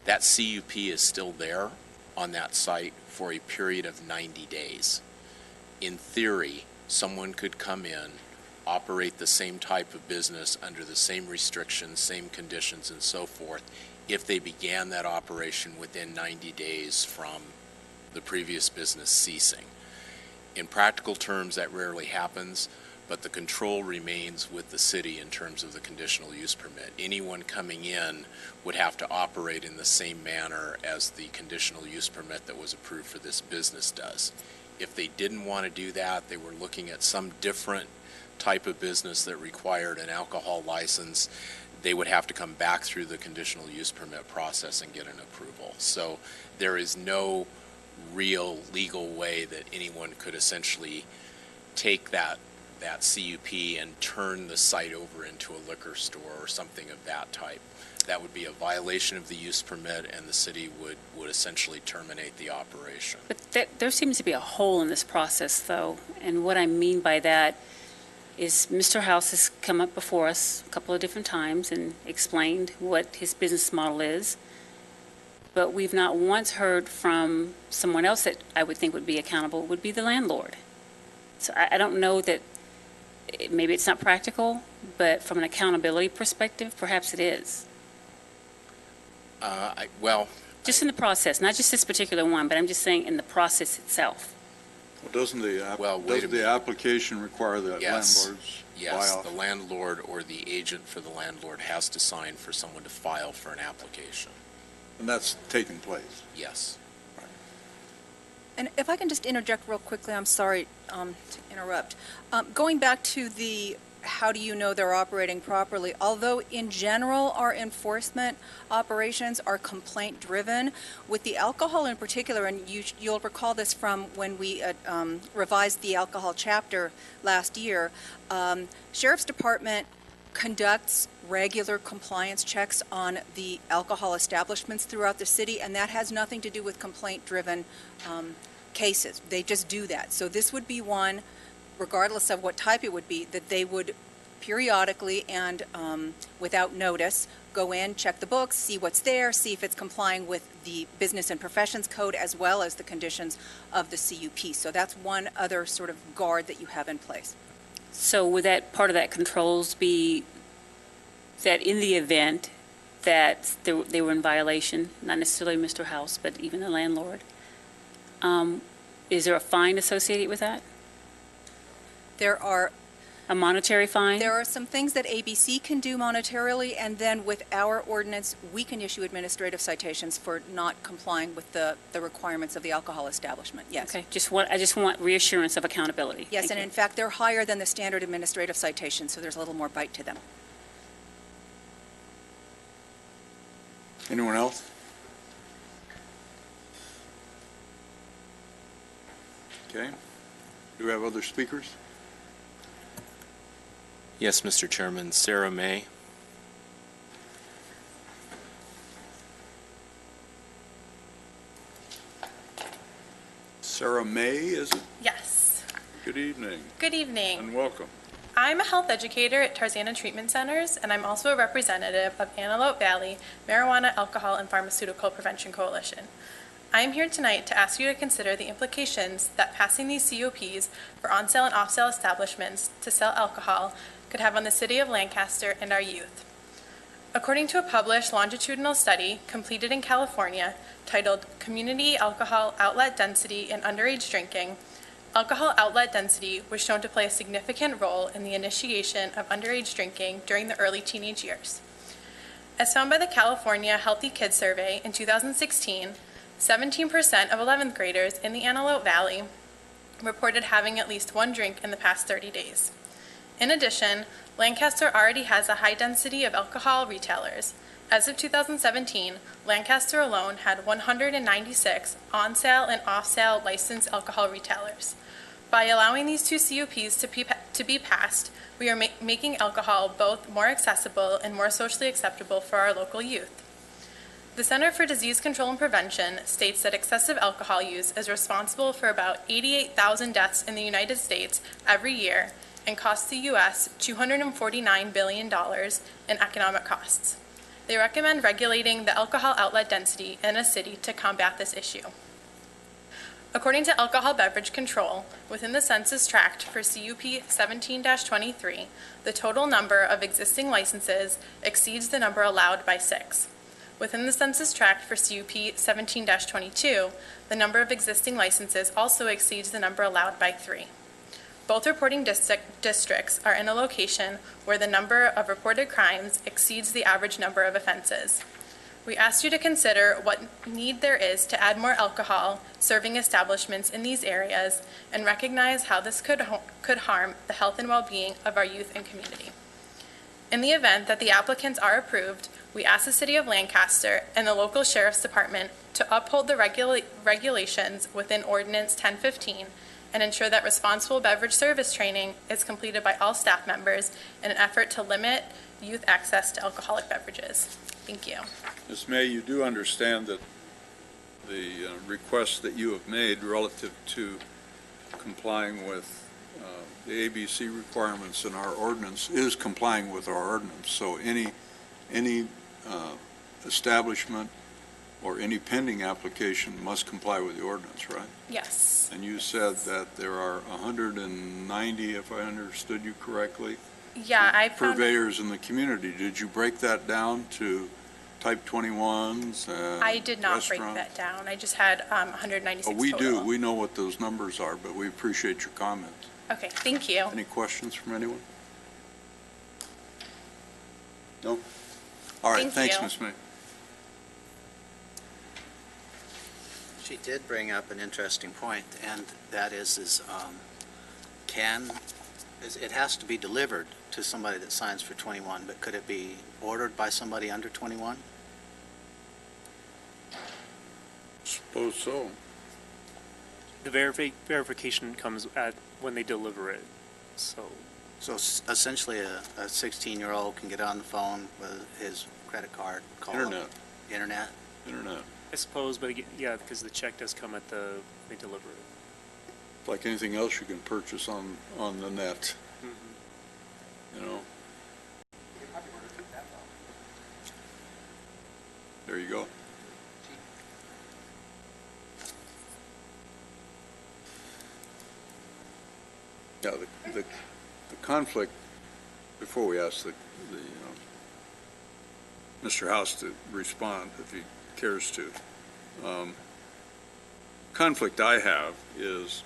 that CUP is still there on that site for a period of 90 days. In theory, someone could come in, operate the same type of business under the same restrictions, same conditions, and so forth, if they began that operation within 90 days from the previous business ceasing. In practical terms, that rarely happens, but the control remains with the city in terms of the conditional use permit. Anyone coming in would have to operate in the same manner as the conditional use permit that was approved for this business does. If they didn't want to do that, they were looking at some different type of business that required an alcohol license, they would have to come back through the conditional use permit process and get an approval. So there is no real legal way that anyone could essentially take that CUP and turn the site over into a liquor store or something of that type. That would be a violation of the use permit, and the city would essentially terminate the operation. But there seems to be a hole in this process, though, and what I mean by that is Mr. House has come up before us a couple of different times and explained what his business model is, but we've not once heard from someone else that I would think would be accountable, would be the landlord. So I don't know that, maybe it's not practical, but from an accountability perspective, perhaps it is. Just in the process, not just this particular one, but I'm just saying in the process itself. Well, doesn't the application require that landlord's Yes, buy-off? the landlord or the agent for the landlord has to sign for someone to file for an application. And that's taken place. Yes. And if I can just interject real quickly, I'm sorry to interrupt. Going back to the how do you know they're operating properly, although in general our enforcement operations are complaint-driven, with the alcohol in particular, and you'll recall this from when we revised the alcohol chapter last year, Sheriff's Department conducts regular compliance checks on the alcohol establishments throughout the city, and that has nothing to do with complaint-driven cases. They just do that. So this would be one, regardless of what type it would be, that they would periodically and without notice go in, check the books, see what's there, see if it's complying with the Business and Professions Code as well as the conditions of the CUP. So that's one other sort of guard that you have in place. So would that part of that controls be that in the event that they were in violation, not necessarily Mr. House, but even the landlord, is there a fine associated with that? There are a monetary fine? There are some things that ABC can do monetarily, and then with our ordinance, we can issue administrative citations for not complying with the requirements of the alcohol establishment. Yes. Okay. I just want reassurance of accountability. Yes, Thank and you. in fact, they're higher than the standard administrative citation, so there's a little more bite to them. Anyone else? Okay. Do we have other speakers? Yes, Mr. Chairman. Sarah May. Sarah May, is it? Yes. Good evening Good evening. and welcome. I'm a health educator at Tarzana Treatment Centers, and I'm also a representative of Antelope Valley Marijuana, Alcohol, and Pharmaceutical Prevention Coalition. I am here tonight to ask you to consider the implications that passing these COPs for on-sale and off-sale establishments to sell alcohol could have on the city of Lancaster and our youth. According to a published longitudinal study completed in California titled Community Alcohol Outlet Density in Underage Drinking, alcohol outlet density was shown to play a significant role in the initiation of underage drinking during the early teenage years. As found by the California Healthy Kids Survey in 2016, 17% of 11th graders in the Antelope Valley reported having at least one drink in the past 30 days. In addition, Lancaster already has a high density of alcohol retailers. As of 2017, Lancaster alone had 196 on-sale and off-sale licensed alcohol retailers. By allowing these two COPs to be passed, we are making alcohol both more accessible and more socially acceptable for our local youth. The Center for Disease Control and Prevention states that excessive alcohol use is responsible for about 88,000 deaths in the United States every year and costs the U.S. $249 billion in economic costs. They recommend regulating the alcohol outlet density in a city to combat this issue. According to Alcohol Beverage Control, within the census tract for CUP 17-23, the total number of existing licenses exceeds the number allowed by 6. Within the census tract for CUP 17-22, the number of existing licenses also exceeds the number allowed by 3. Both reporting districts are in a location where the number of reported crimes exceeds the average number of offenses. We asked you to consider what need there is to add more alcohol serving establishments in these areas and recognize how this could harm the health and well-being of our youth and community. In the event that the applicants are approved, we ask the City of Lancaster and the local Sheriff's Department to uphold the regulations within Ordinance 1015 and ensure that responsible beverage service training is completed by all staff members in an effort to limit youth access to alcoholic beverages. Thank you. Ms. May, you do understand that the request that you have made relative to complying with the ABC requirements in our ordinance is complying with our ordinance. So any establishment or any pending application must comply with the ordinance, right? Yes. And you said that there are 190, if I understood you correctly, Yeah, I found purveyors in the community. Did you break that down to type 21s and I did not break restaurant? that down. I just had 196 Oh, we total. do. We know what those numbers are, but we appreciate your comments. Okay, thank you. Any questions from anyone? No? All right, Thank thanks, you. Ms. May. She did bring up an interesting point, and that is it has to be delivered to somebody that signs for 21, but could it be ordered by somebody under 21? Suppose so. The verification comes at when they deliver it. So Essentially, a 16-year-old can get on the phone with his credit card, call up. Internet. Internet. I suppose, but yeah, because the check does come at they deliver it. Like anything else you can purchase on the net, you know? There you go. Yeah, the conflict, before we ask Mr. House to respond, if he cares to, conflict I have is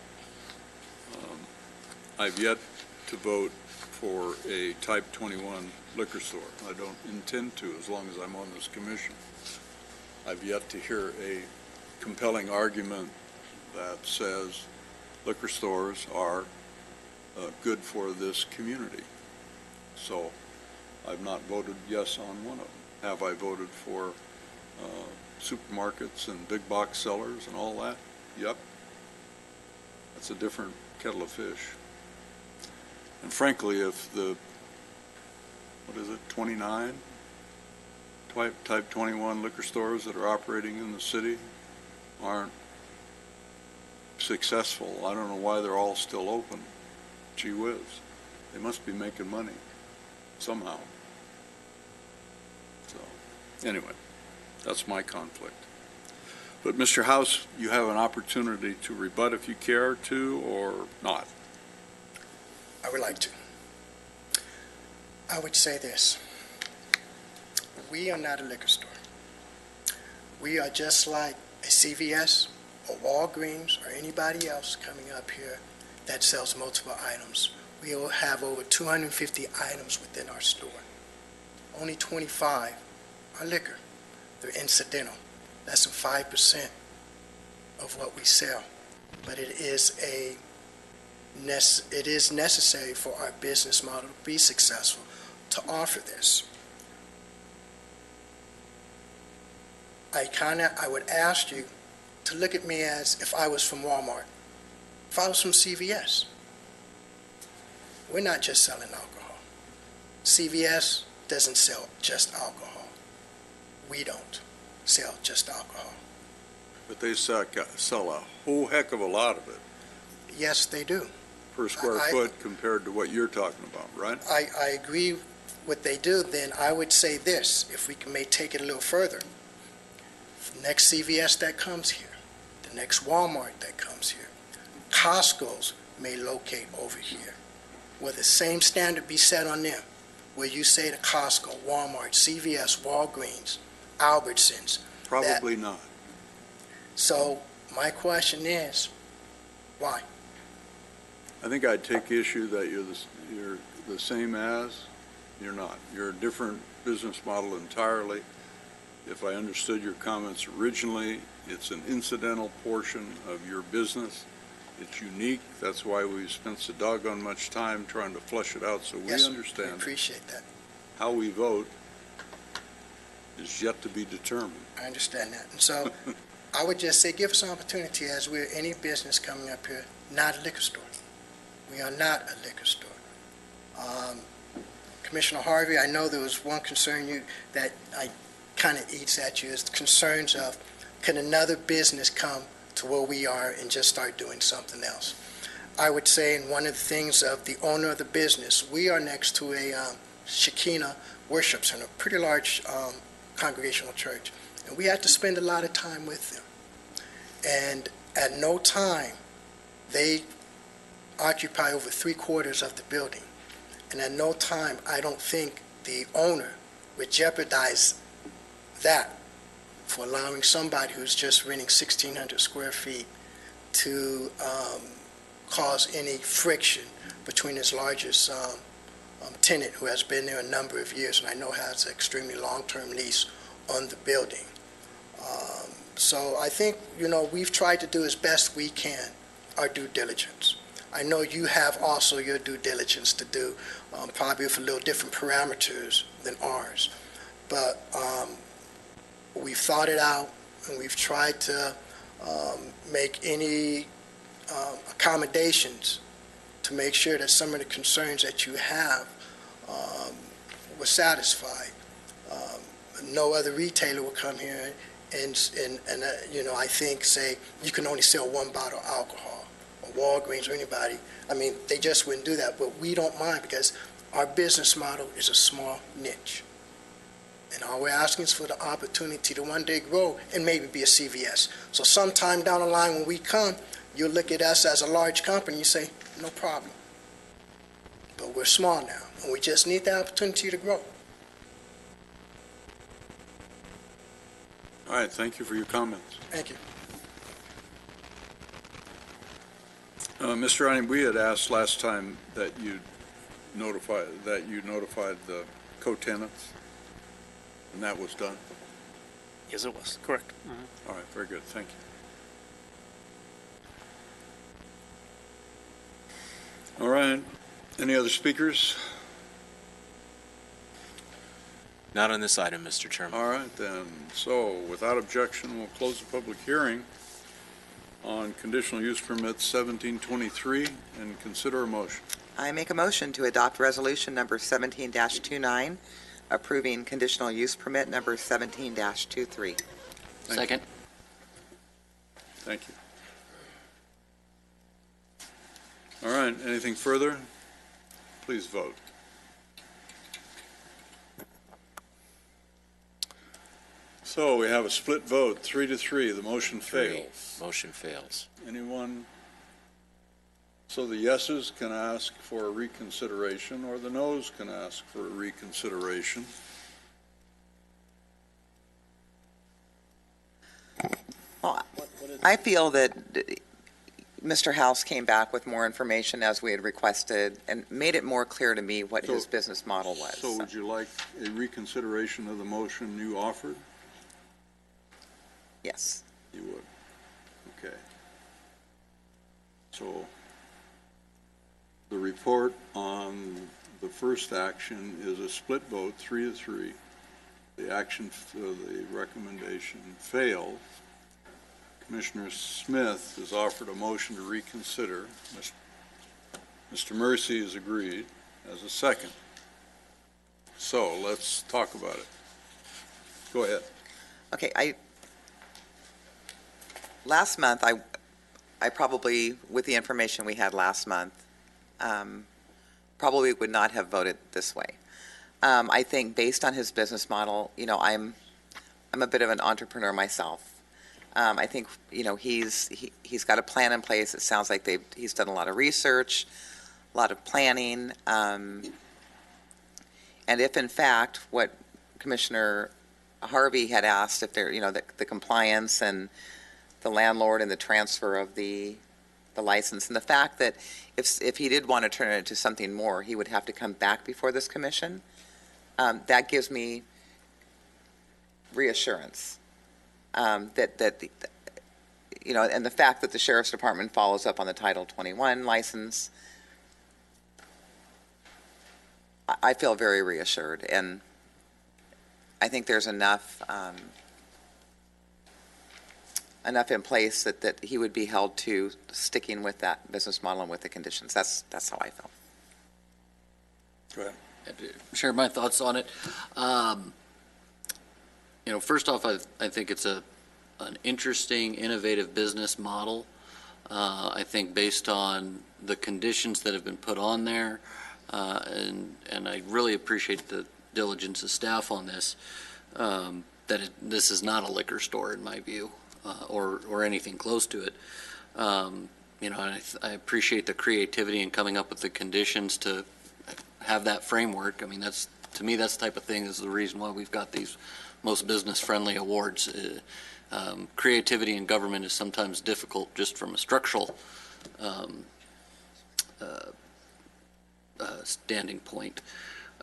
I've yet to vote for a type 21 liquor store. I don't intend to as long as I'm on this commission. I've yet to hear a compelling argument that says liquor stores are good for this community. So I've not voted yes on one of them. Have I voted for supermarkets and big box sellers and all that? Yep. That's a different kettle of fish. And frankly, if the, 29 type 21 liquor stores that are operating in the city aren't successful. I don't know why they're all still open. Gee whiz. They must be making money somehow. So, anyway, that's my conflict. But Mr. House, you have an opportunity to rebut if you care to or not. I would like to. I would say this. We are not a liquor store. We are just like a CVS or Walgreens or anybody else coming up here that sells multiple items. We will have over 250 items within our store. Only 25 are liquor. They're incidental. Less than 5% of what we sell. But it is necessary for our business model to be successful to offer this. I would ask you to look at me as if I was from Walmart, if I was from CVS. We're not just selling alcohol. CVS doesn't sell just alcohol. We don't sell just alcohol. But they sell a whole heck of a lot of it Yes, they do. per square foot compared to what you're talking about, right? I agree what they do. Then I would say this, if we may take it a little further. The next CVS that comes here, the next Walmart that comes here, Costco's may locate over here. Will the same standard be set on them? Will you say to Costco, Walmart, CVS, Walgreens, Albertsons? Probably not. So my question is, why? I think I'd take issue that you're the same as, you're not. You're a different business model entirely. If I understood your comments originally, it's an incidental portion of your business. It's unique. That's why we've spent so doggone much time trying to flesh it out so we Yes, understand. I appreciate that. How we vote is yet to be determined. I understand that. And so I would just say, give us an opportunity as we're any business coming up here, not a liquor store. We are not a liquor store. Commissioner Harvey, I know there was one concern that I kind of eats at you, is concerns of, can another business come to where we are and just start doing something else? I would say, in one of the things of the owner of the business, we are next to a Shekinah worship center, a pretty large congregational church, and we had to spend a lot of time with them. And at no time, they occupy over 3/4 of the building. And at no time, I don't think the owner would jeopardize that for allowing somebody who's just renting 1,600 square feet to cause any friction between his largest tenant, who has been there a number of years, and I know has an extremely long-term lease on the building. So I think, we've tried to do as best we can our due diligence. I know you have also your due diligence to do, probably with a little different parameters than ours. But we've thought it out, and we've tried to make any accommodations to make sure that some of the concerns that you have were satisfied. No other retailer will come here and I think say you can only sell one bottle of alcohol, or Walgreens or anybody. I mean, they just wouldn't do that, but we don't mind because our business model is a small niche. And all we're asking is for the opportunity to one day grow and maybe be a CVS. So sometime down the line when we come, you'll look at us as a large company and you say, no problem. But we're small now, and we just need the opportunity to grow. All right, thank you for your comments. Thank you. Mr. Ronnie, we had asked last time that you notified the co-tenants, and that was done? Yes, it was. Correct. All right, very good, thank you. All right, any other speakers? Not on this item, Mr. Chairman. All right, then. So, without objection, we'll close the public hearing on conditional use permit 1723 and consider a motion. I make a motion to adopt resolution number 17-29, approving conditional use permit number 17-23. Second. Thank you. All right, anything further? Please vote. So we have a split vote, 3-3. The motion fails. Motion fails. Anyone? So the yeses can ask for a reconsideration, or the noes can ask for a reconsideration. Well, I feel that Mr. House came back with more information as we had requested and made it more clear to me what his business model was. So would you like a reconsideration of the motion you offered? Yes. You would. Okay. So the report on the first action is a split vote, 3-3. The action, the recommendation failed. Commissioner Smith has offered a motion to reconsider. Mr. Mercy has agreed as a second. So let's talk about it. Go ahead. Okay, last month, I probably, with the information we had last month, probably would not have voted this way. I think based on his business model, I'm a bit of an entrepreneur myself. I think, he's got a plan in place. It sounds like he's done a lot of research, a lot of planning. And if in fact, what Commissioner Harvey had asked, if there, the compliance and the landlord and the transfer of the license, and the fact that if he did want to turn it into something more, he would have to come back before this commission, that gives me reassurance. And the fact that the Sheriff's Department follows up on the Title 21 license, I feel very reassured, and I think there's enough in place that he would be held to sticking with that business model and with the conditions. That's how I feel. Go ahead. Share my thoughts on it. First off, I think it's an interesting, innovative business model. I think based on the conditions that have been put on there, and I really appreciate the diligence of staff on this, this is not a liquor store in my view, or anything close to it. And I appreciate the creativity in coming up with the conditions to have that framework. I mean, to me, that's the type of thing is the reason why we've got these most business-friendly awards. Creativity in government is sometimes difficult just from a structural standing point.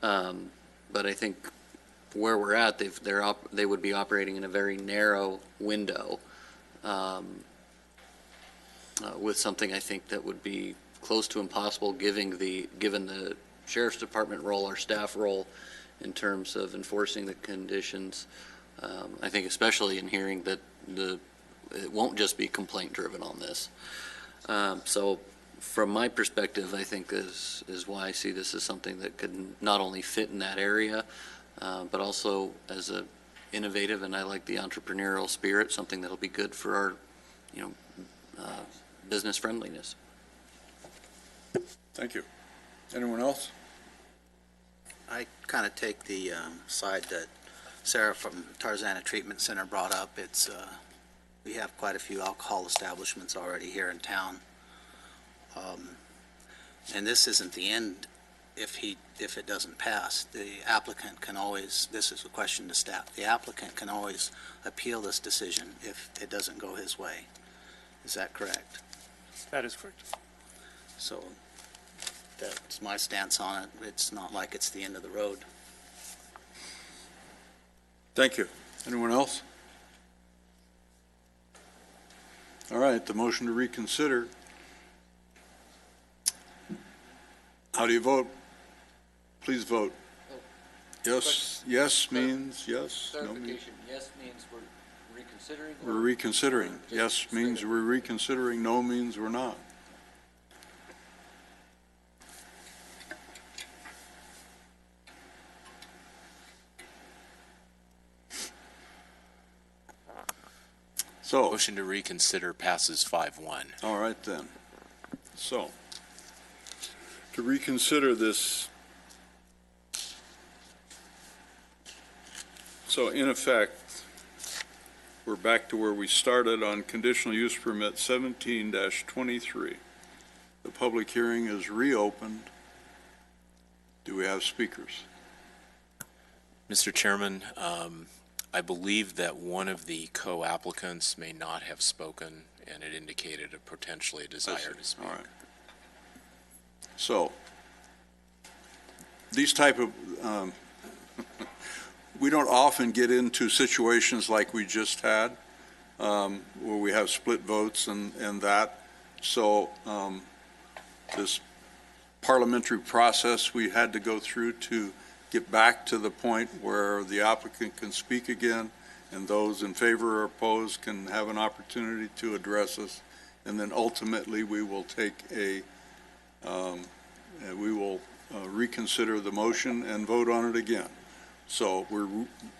But I think where we're at, they would be operating in a very narrow window with something I think that would be close to impossible given the Sheriff's Department role, our staff role, in terms of enforcing the conditions. I think especially in hearing that it won't just be complaint driven on this. So from my perspective, I think is why I see this as something that could not only fit in that area, but also as a innovative, and I like the entrepreneurial spirit, something that'll be good for our, business friendliness. Thank you. Anyone else? I kind of take the side that Sarah from Tarzana Treatment Center brought up. We have quite a few alcohol establishments already here in town. And this isn't the end if it doesn't pass. The applicant can always, this is a question to staff, the applicant can always appeal this decision if it doesn't go his way. Is that correct? That is correct. So that's my stance on it. It's not like it's the end of the road. Thank you. Anyone else? All right, the motion to reconsider. How do you vote? Please vote. Yes, yes means yes. No means Clarification, yes means we're reconsidering? we're reconsidering. Yes means we're reconsidering. No means we're not. So, Motion to reconsider passes 5-1. all right then. So, to reconsider this. So in effect, we're back to where we started on conditional use permit 17-23. The public hearing is reopened. Do we have speakers? Mr. Chairman, I believe that one of the co-applicants may not have spoken, and it indicated a potentially a desire to speak. All right. So, these type of, we don't often get into situations like we just had, where we have split votes and that. So, this parliamentary process we had to go through to get back to the point where the applicant can speak again, and those in favor or opposed can have an opportunity to address us. And then ultimately, we will take we will reconsider the motion and vote on it again. So we're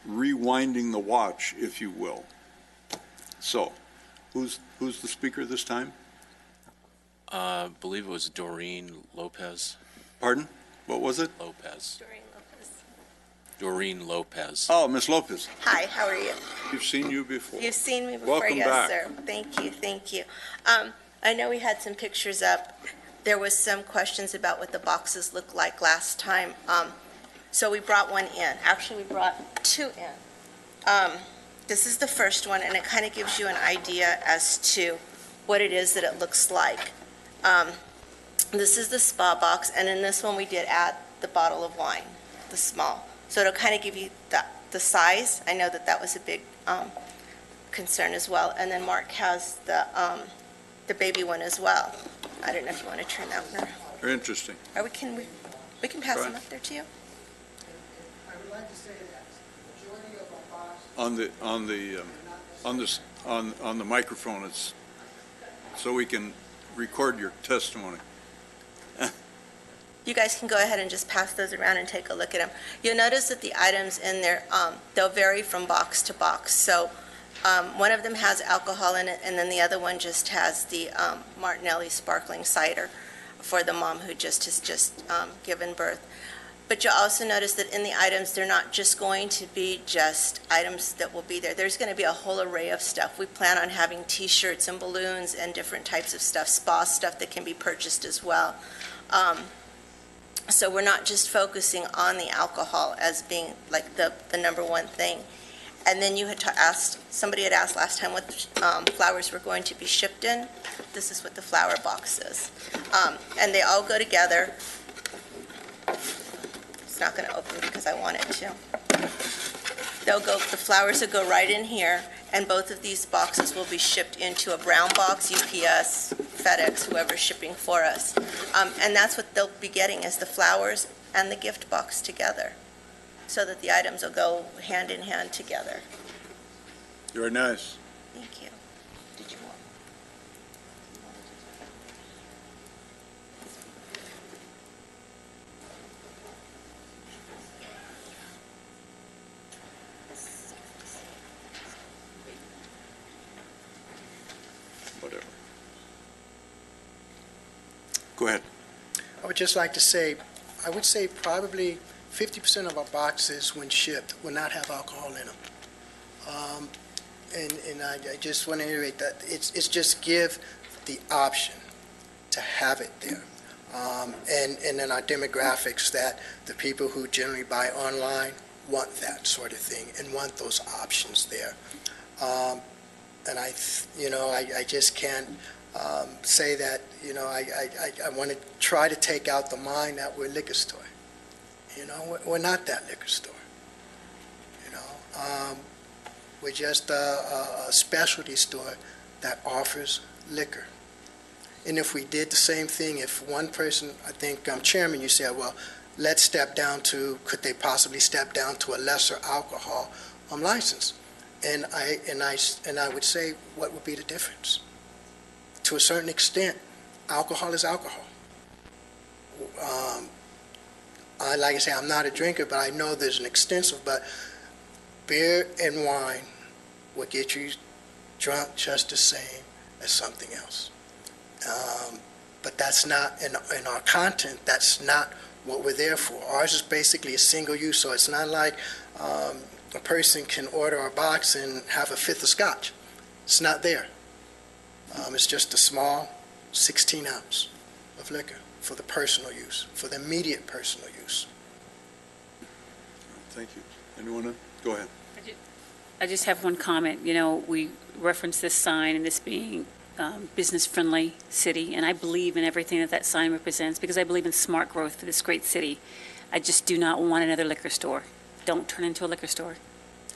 rewinding the watch, if you will. So, who's the speaker this time? I believe it was Doreen Lopez. Pardon? What was it? Lopez. Doreen Lopez. Oh, Miss Lopez. Hi, how are you? We've seen you before. You've seen me before, Welcome yes, back. sir. Thank you, thank you. I know we had some pictures up. There was some questions about what the boxes looked like last time. So we brought one in. Actually, we brought two in. This is the first one, and it kind of gives you an idea as to what it is that it looks like. This is the spa box, and in this one we did add the bottle of wine, the small. So it'll kind of give you the size. I know that that was a big concern as well. And then Mark has the baby one as well. I don't know if you want to turn that one around. Very interesting. Or we can pass them up there to you. I would like to say that the majority of our boxes On the microphone, it's so we can record your testimony. You guys can go ahead and just pass those around and take a look at them. You'll notice that the items in there, they'll vary from box to box. So one of them has alcohol in it, and then the other one just has the Martinelli sparkling cider for the mom who just has given birth. But you'll also notice that in the items, they're not just going to be just items that will be there. There's going to be a whole array of stuff. We plan on having T-shirts and balloons and different types of stuff, spa stuff that can be purchased as well. So we're not just focusing on the alcohol as being like the number one thing. And then you had somebody had asked last time what flowers were going to be shipped in. This is what the flower box is. And they all go together. It's not going to open because I want it to. The flowers will go right in here, and both of these boxes will be shipped into a brown box, UPS, FedEx, whoever's shipping for us. And that's what they'll be getting, is the flowers and the gift box together, so that the items will go hand in hand together. Very nice. Thank you. Did you want? Whatever. Go ahead. I would just like to say, I would say probably 50% of our boxes, when shipped, will not have alcohol in them. And I just want to reiterate that it's just give the option to have it there. And then our demographics, that the people who generally buy online want that sort of thing and want those options there. And I just can't say that, I want to try to take out the mind that we're a liquor store. We're not that liquor store. We're just a specialty store that offers liquor. And if we did the same thing, if one person, I think, Chairman, you said, well, let's step down to, could they possibly step down to a lesser alcohol license? And I would say, what would be the difference? To a certain extent, alcohol is alcohol. Like I say, I'm not a drinker, but I know there's an extensive, but beer and wine will get you drunk just the same as something else. but that's not, in our content, that's not what we're there for. Ours is basically a single use, so it's not like a person can order a box and have a fifth of scotch. It's not there. It's just a small 16 ounce of liquor for the personal use, for the immediate personal use. Thank you. Anyone? Go ahead. I just have one comment. You know, we reference this sign and this being business-friendly city, and I believe in everything that that sign represents because I believe in smart growth for this great city. I just do not want another liquor store. Don't turn into a liquor store.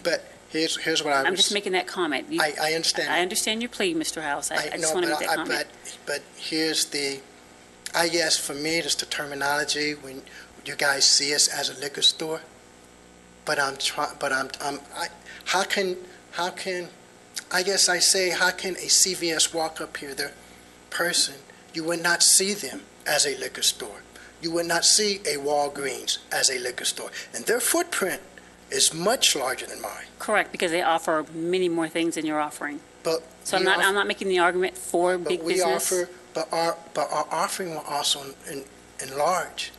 But here's what I was... I'm just making that comment. I understand. I understand your plea, Mr. House. I just want to make that comment. But here's the... I guess for me, it's the terminology when you guys see us as a liquor store. But how can, I guess I say, how can a CVS walk up here, the person, you would not see them as a liquor store. You would not see a Walgreens as a liquor store. And their footprint is much larger than mine. Correct, because they offer many more things than you're offering. So I'm not making the argument for big business. But our offering will also enlarge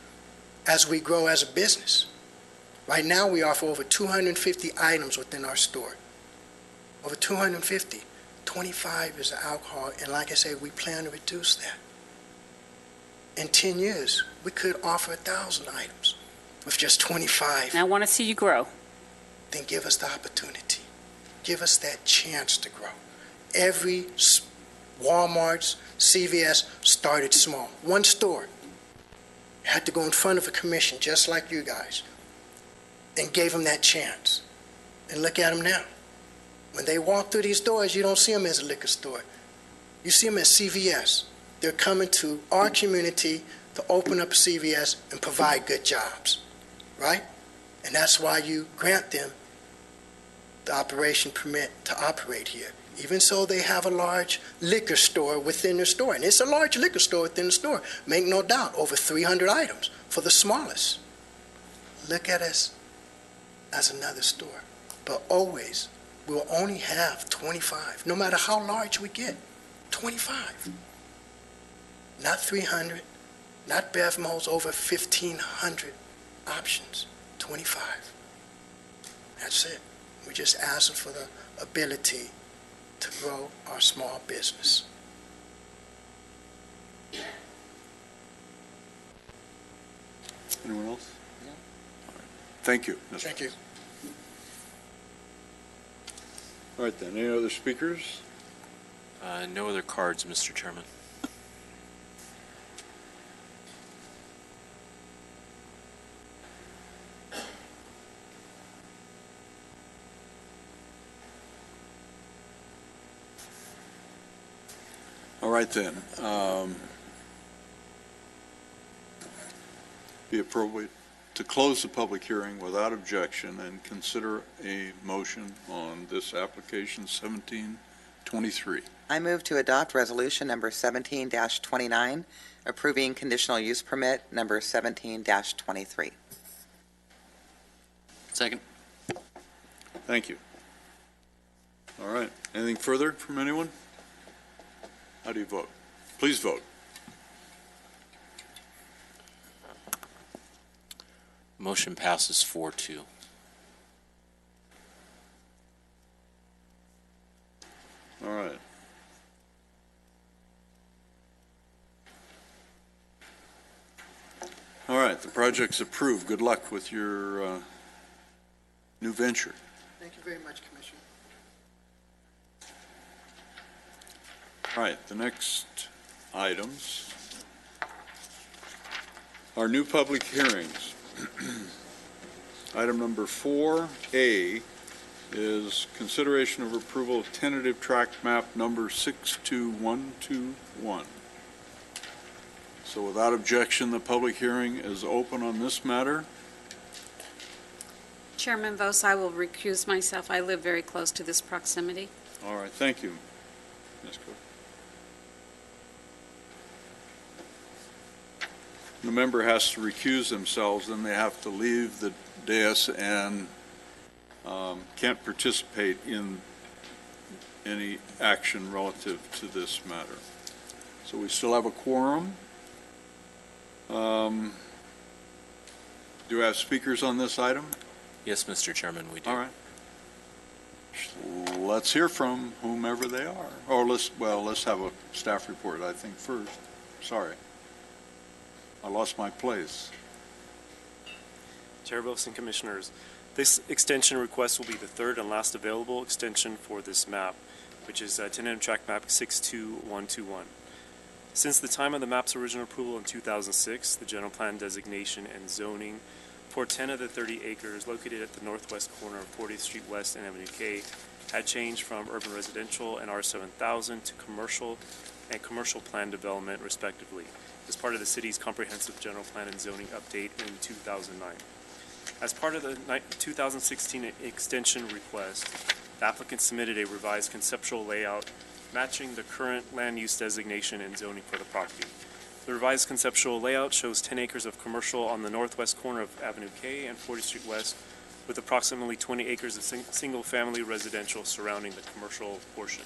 as we grow as a business. Right now, we offer over 250 items within our store. Over 250. 25 is the alcohol, and like I said, we plan to reduce that. In 10 years, we could offer 1,000 items with just 25. And I want to see you grow. Then give us the opportunity. Give us that chance to grow. Every Walmart's, CVS started small. One store had to go in front of a commission, just like you guys, and gave them that chance. And look at them now. When they walk through these doors, you don't see them as a liquor store. You see them as CVS. They're coming to our community to open up a CVS and provide good jobs, right? And that's why you grant them the operation permit to operate here. Even so, they have a large liquor store within their store. And it's a large liquor store within the store. Make no doubt, over 300 items for the smallest. Look at us as another store. But always, we'll only have 25, no matter how large we get. 25. Not 300, not BevMo's, over 1,500 options. 25. That's it. We're just asking for the ability to grow our small business. Anyone else? No. Thank you. Thank you. All right then, any other speakers? No other cards, Mr. Chairman. All right then. Be appropriate to close the public hearing without objection and consider a motion on this application 1723. I move to adopt resolution number 17-29, approving conditional use permit number 17-23. Second. Thank you. All right. Anything further from anyone? How do you vote? Please vote. Motion passes 4-2. All right. All right, the project's approved. Good luck with your new venture. Thank you very much, Commissioner. All right, the next items are new public hearings. Item number 4A is consideration of approval of tentative tract map number 62121. So without objection, the public hearing is open on this matter. Chairman Vos, I will recuse myself. I live very close to this proximity. All right, thank you, Ms. Cook. The member has to recuse themselves, then they have to leave the dais and can't participate in any action relative to this matter. So we still have a quorum. Do we have speakers on this item? Yes, Mr. Chairman, we do. All right. Let's hear from whomever they are. Or let's have a staff report, I think, first. Sorry. I lost my place. Chairperson, Commissioners, this extension request will be the third and last available extension for this map, which is tentative tract map 62121. Since the time of the map's original approval in 2006, the general plan designation and zoning for 10 of the 30 acres located at the northwest corner of 40th Street West and Avenue K had changed from urban residential and R7000 to commercial and commercial plan development, respectively, as part of the city's comprehensive general plan and zoning update in 2009. As part of the 2016 extension request, the applicant submitted a revised conceptual layout matching the current land use designation and zoning for the property. The revised conceptual layout shows 10 acres of commercial on the northwest corner of Avenue K and 40th Street West, with approximately 20 acres of single-family residential surrounding the commercial portion.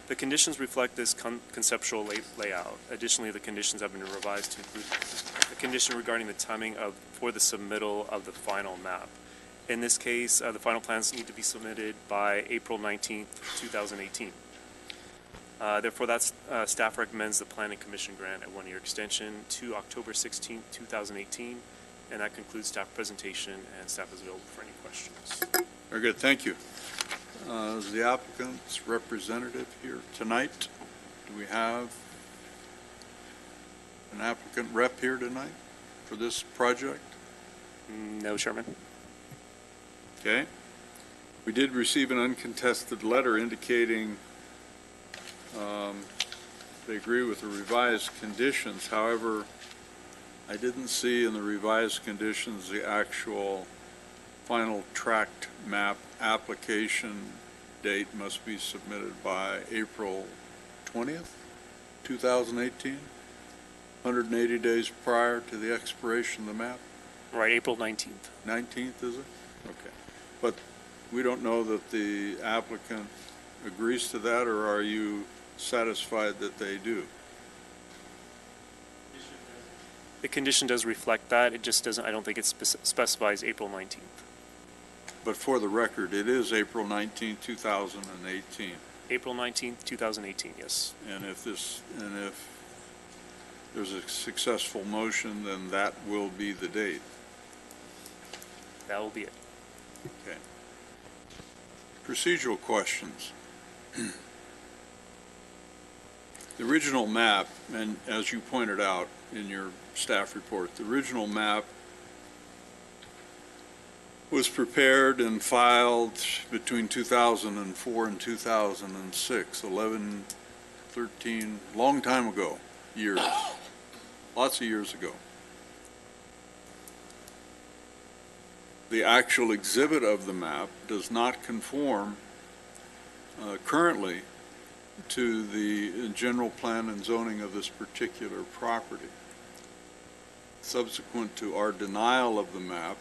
The conditions reflect this conceptual layout. Additionally, the conditions have been revised to include a condition regarding the timing for the submittal of the final map. In this case, the final plans need to be submitted by April 19th, 2018. Therefore, staff recommends the Planning Commission grant a one-year extension to October 16th, 2018, and that concludes staff presentation, and staff is available for any questions. Very good, thank you. Is the applicant's representative here tonight? Do we have an applicant rep here tonight for this project? No, Chairman. Okay. We did receive an uncontested letter indicating they agree with the revised conditions. However, I didn't see in the revised conditions the actual final tract map application date must be submitted by April 20th, 2018, 180 days prior to the expiration of the map. Right, April 19th. 19th, is it? Okay. But we don't know that the applicant agrees to that, or are you satisfied that they do? The condition does reflect that. It just doesn't, I don't think it specifies April 19th. But for the record, it is April 19, 2018. April 19th, 2018, yes. And if there's a successful motion, then that will be the date. That will be it. Okay. Procedural questions. The original map, and as you pointed out in your staff report, the original map was prepared and filed between 2004 and 2006, 11, 13, long time ago, years, lots of years ago. The actual exhibit of the map does not conform currently to the general plan and zoning of this particular property. Subsequent to our denial of the map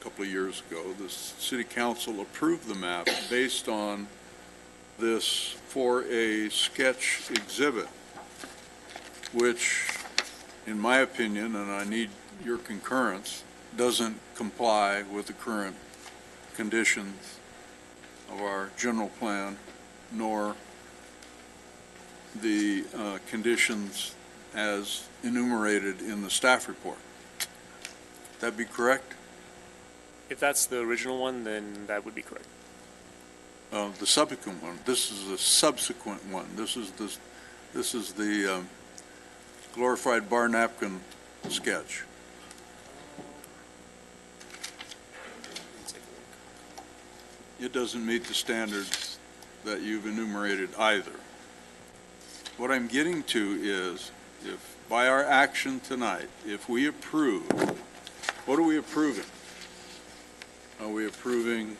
a couple of years ago, the City Council approved the map based on this for a sketch exhibit, which, in my opinion, and I need your concurrence, doesn't comply with the current conditions of our general plan, nor the conditions as enumerated in the staff report. That be correct? If that's the original one, then that would be correct. The subsequent one. This is the subsequent one. This is the glorified bar napkin sketch. It doesn't meet the standards that you've enumerated either. What I'm getting to is, if by our action tonight, if we approve, what are we approving? Are we approving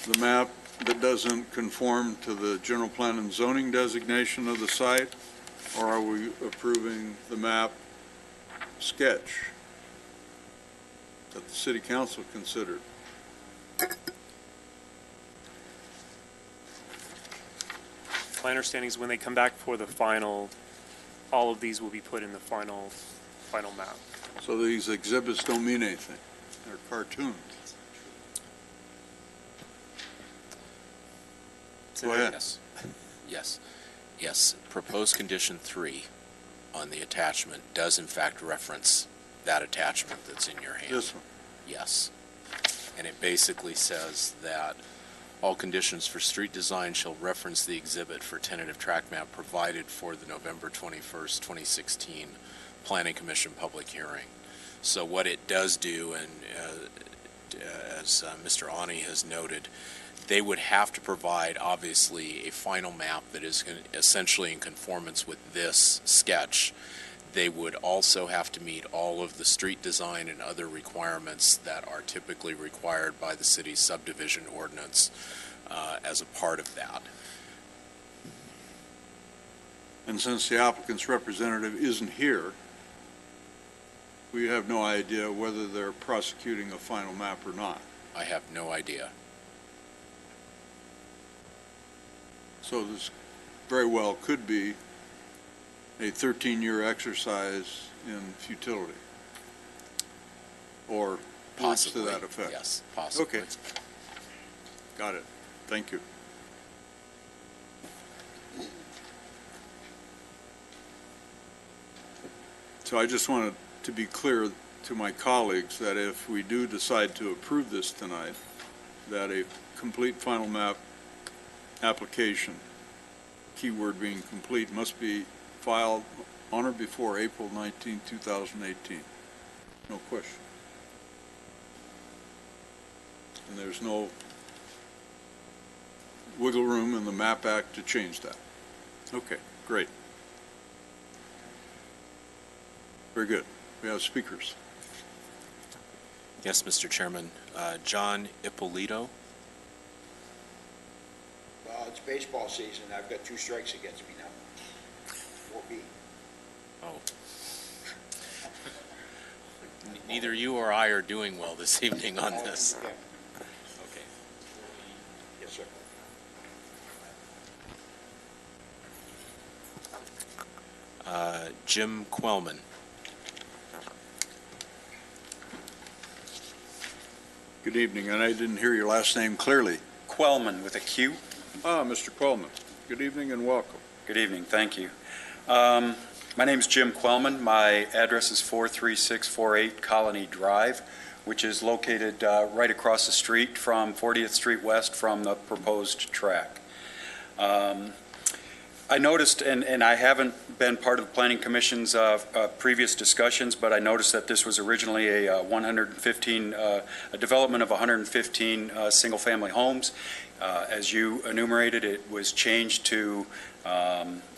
the map that doesn't conform to the general plan and zoning designation of the site, or are we approving the map sketch that the City Council considered? my understanding is when they come back for the final, all of these will be put in the final map. So these exhibits don't mean anything. They're cartoons. Go ahead. Yes. Proposed condition 3 on the attachment does in fact reference that attachment that's in your hand. This one. Yes. And it basically says that all conditions for street design shall reference the exhibit for tentative track map provided for the November 21st, 2016 Planning Commission public hearing. So what it does do, and as Mr. Ani has noted, they would have to provide, obviously, a final map that is essentially in conformance with this sketch. They would also have to meet all of the street design and other requirements that are typically required by the city's subdivision ordinance as a part of that. And since the applicant's representative isn't here, we have no idea whether they're prosecuting a final map or not. I have no idea. So this very well could be a 13-year exercise in futility, or words to Possibly. that effect. Yes, possibly. Okay. Got it. Thank you. So I just wanted to be clear to my colleagues that if we do decide to approve this tonight, that a complete final map application, keyword being complete, must be filed on or before April 19, 2018. No question. And there's no wiggle room in the MAP Act to change that. Okay, great. Very good. We have speakers. Yes, Mr. Chairman. John Ippolito. Well, it's baseball season. I've got 2 strikes against me now. 4B. Oh. Neither you or I are doing well this evening on this. Yeah. Okay. Yes, sir. Jim Quellman. Good evening, and I didn't hear your last name clearly. Quellman with a Q. Mr. Quellman. Good evening and welcome. Good evening, thank you. My name's Jim Quellman. My address is 43648 Colony Drive, which is located right across the street from 40th Street West from the proposed track. I noticed, and I haven't been part of the Planning Commission's previous discussions, but I noticed that this was originally a development of 115 single-family homes. As you enumerated, it was changed to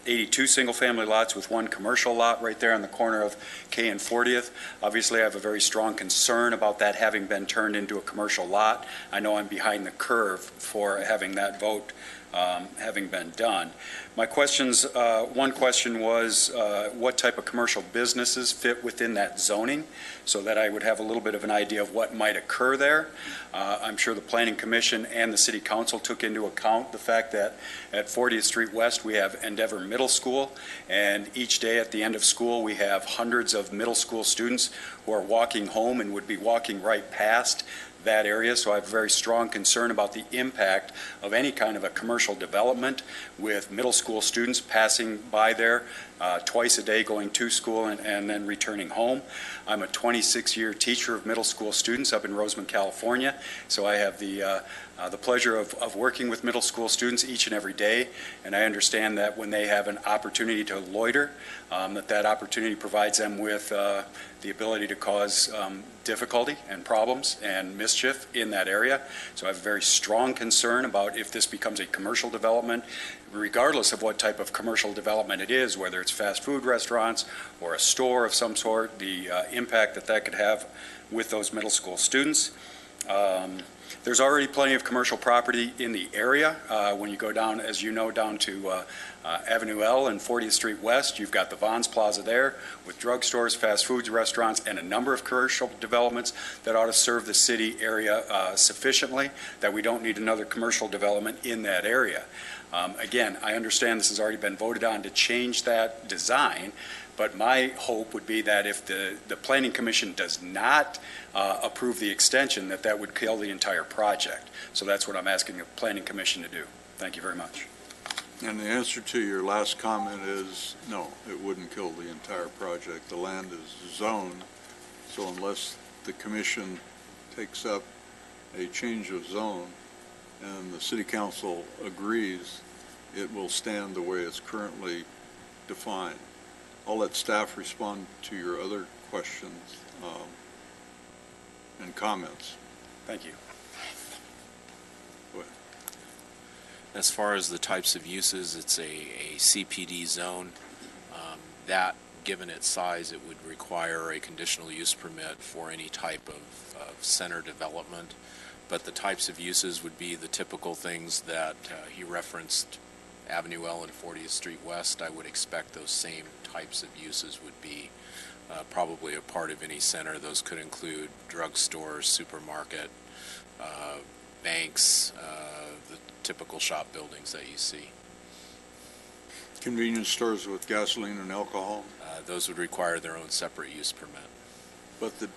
82 single-family lots with 1 commercial lot right there on the corner of K and 40th. Obviously, I have a very strong concern about that having been turned into a commercial lot. I know I'm behind the curve for having that vote having been done. My questions, one question was what type of commercial businesses fit within that zoning, so that I would have a little bit of an idea of what might occur there. I'm sure the Planning Commission and the City Council took into account the fact that at 40th Street West we have Endeavor Middle School, and each day at the end of school we have hundreds of middle school students who are walking home and would be walking right past that area, so I have a very strong concern about the impact of any kind of a commercial development with middle school students passing by there twice a day going to school and then returning home. I'm a 26-year teacher of middle school students up in Roseman, California, so I have the pleasure of working with middle school students each and every day, and I understand that when they have an opportunity to loiter, that opportunity provides them with the ability to cause difficulty and problems and mischief in that area. So I have a very strong concern about if this becomes a commercial development, regardless of what type of commercial development it is, whether it's fast food restaurants or a store of some sort, the impact that could have with those middle school students. There's already plenty of commercial property in the area. When you go down, as you know, down to Avenue L and 40th Street West, you've got the Vons Plaza there with drugstores, fast foods, restaurants, and a number of commercial developments that ought to serve the city area sufficiently, that we don't need another commercial development in that area. Again, I understand this has already bin voted on to change that design, but my hope would be that if the Planning Commission does not approve the extension, that would kill the entire project. So that's what I'm asking the Planning Commission to do. Thank you very much. And the answer to your last comment is no, it wouldn't kill the entire project. The land is zoned, so unless the commission takes up a change of zone and the city council agrees, it will stand the way it's currently defined. I'll let staff respond to your other questions and comments. Thank you. As far as the types of uses, it's a CPD zone. That, given its size, it would require a conditional use permit for any type of center development. But the types of uses would be the typical things that he referenced, Avenue L and 40th Street West. I would expect those same types of uses would be probably a part of any center. Those could include drugstores, supermarket, banks, the typical shop buildings that you see. Convenience stores with gasoline and alcohol? Those would require their own separate use permit. But the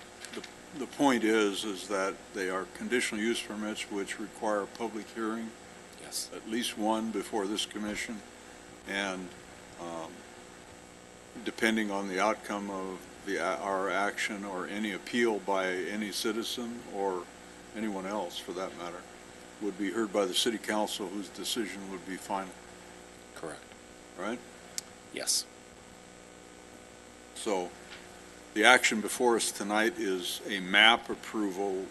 point is that they are conditional use permits which require a public hearing. Yes. At least one before this commission, and depending on the outcome of our action or any appeal by any citizen or anyone else for that matter, would be heard by the city council, whose decision would be final. Correct. Right? Yes. So the action before us tonight is a map approval,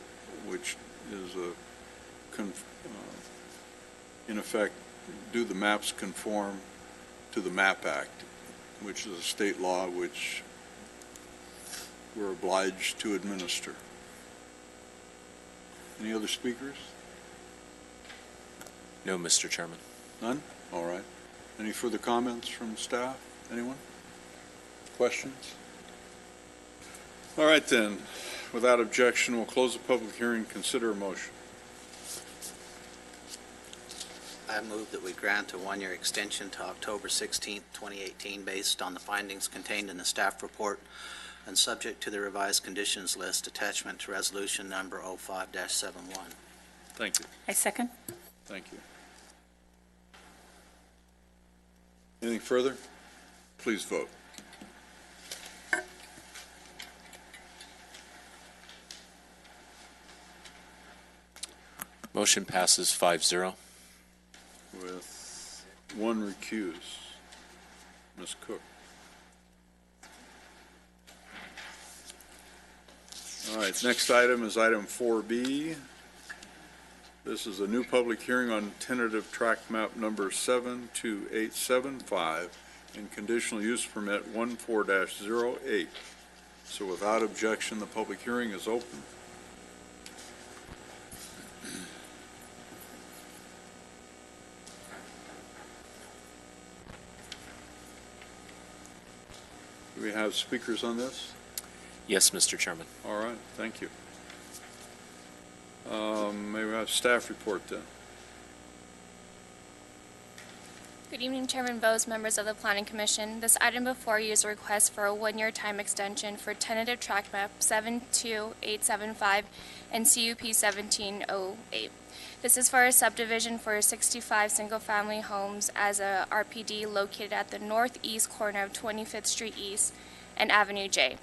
which is in effect, do the maps conform to the MAP Act, which is a state law which we're obliged to administer. Any other speakers? No, Mr. Chairman. None? All right. Any further comments from staff? Anyone? Questions? All right then. Without objection, we'll close the public hearing, consider a motion. I move that we grant a one-year extension to October 16th, 2018, based on the findings contained in the staff report and subject to the revised conditions list attachment to resolution number 05-71. Thank you. I second. Thank you. Anything further? Please vote. Motion passes 5-0. With one recuse. Ms. Cook. All right, next item is item 4B. This is a new public hearing on tentative tract map number 72875 and conditional use permit 14-08. So without objection, the public hearing is open. Do we have speakers on this? Yes, Mr. Chairman. All right, thank you. May we have staff report then? Good evening, Chairman Bose, members of the Planning Commission. This item before you is a request for a one-year time extension for tentative tract map 72875 and CUP 1708. This is for a subdivision for 65 single-family homes as a RPD located at the northeast corner of 25th Street East and Avenue J.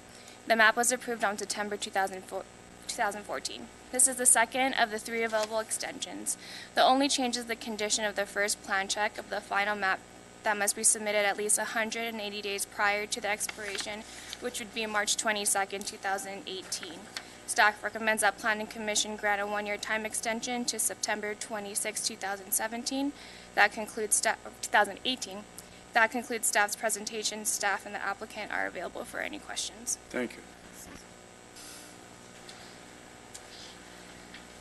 The map was approved on September 2014. This is the second of the 3 available extensions. The only change is the condition of the first plan check of the final map that must be submitted at least 180 days prior to the expiration, which would be March 22nd, 2018. Staff recommends that Planning Commission grant a one-year time extension to September 26, 2017. That concludes 2018. That concludes staff's presentation. Staff and the applicant are available for any questions. Thank you.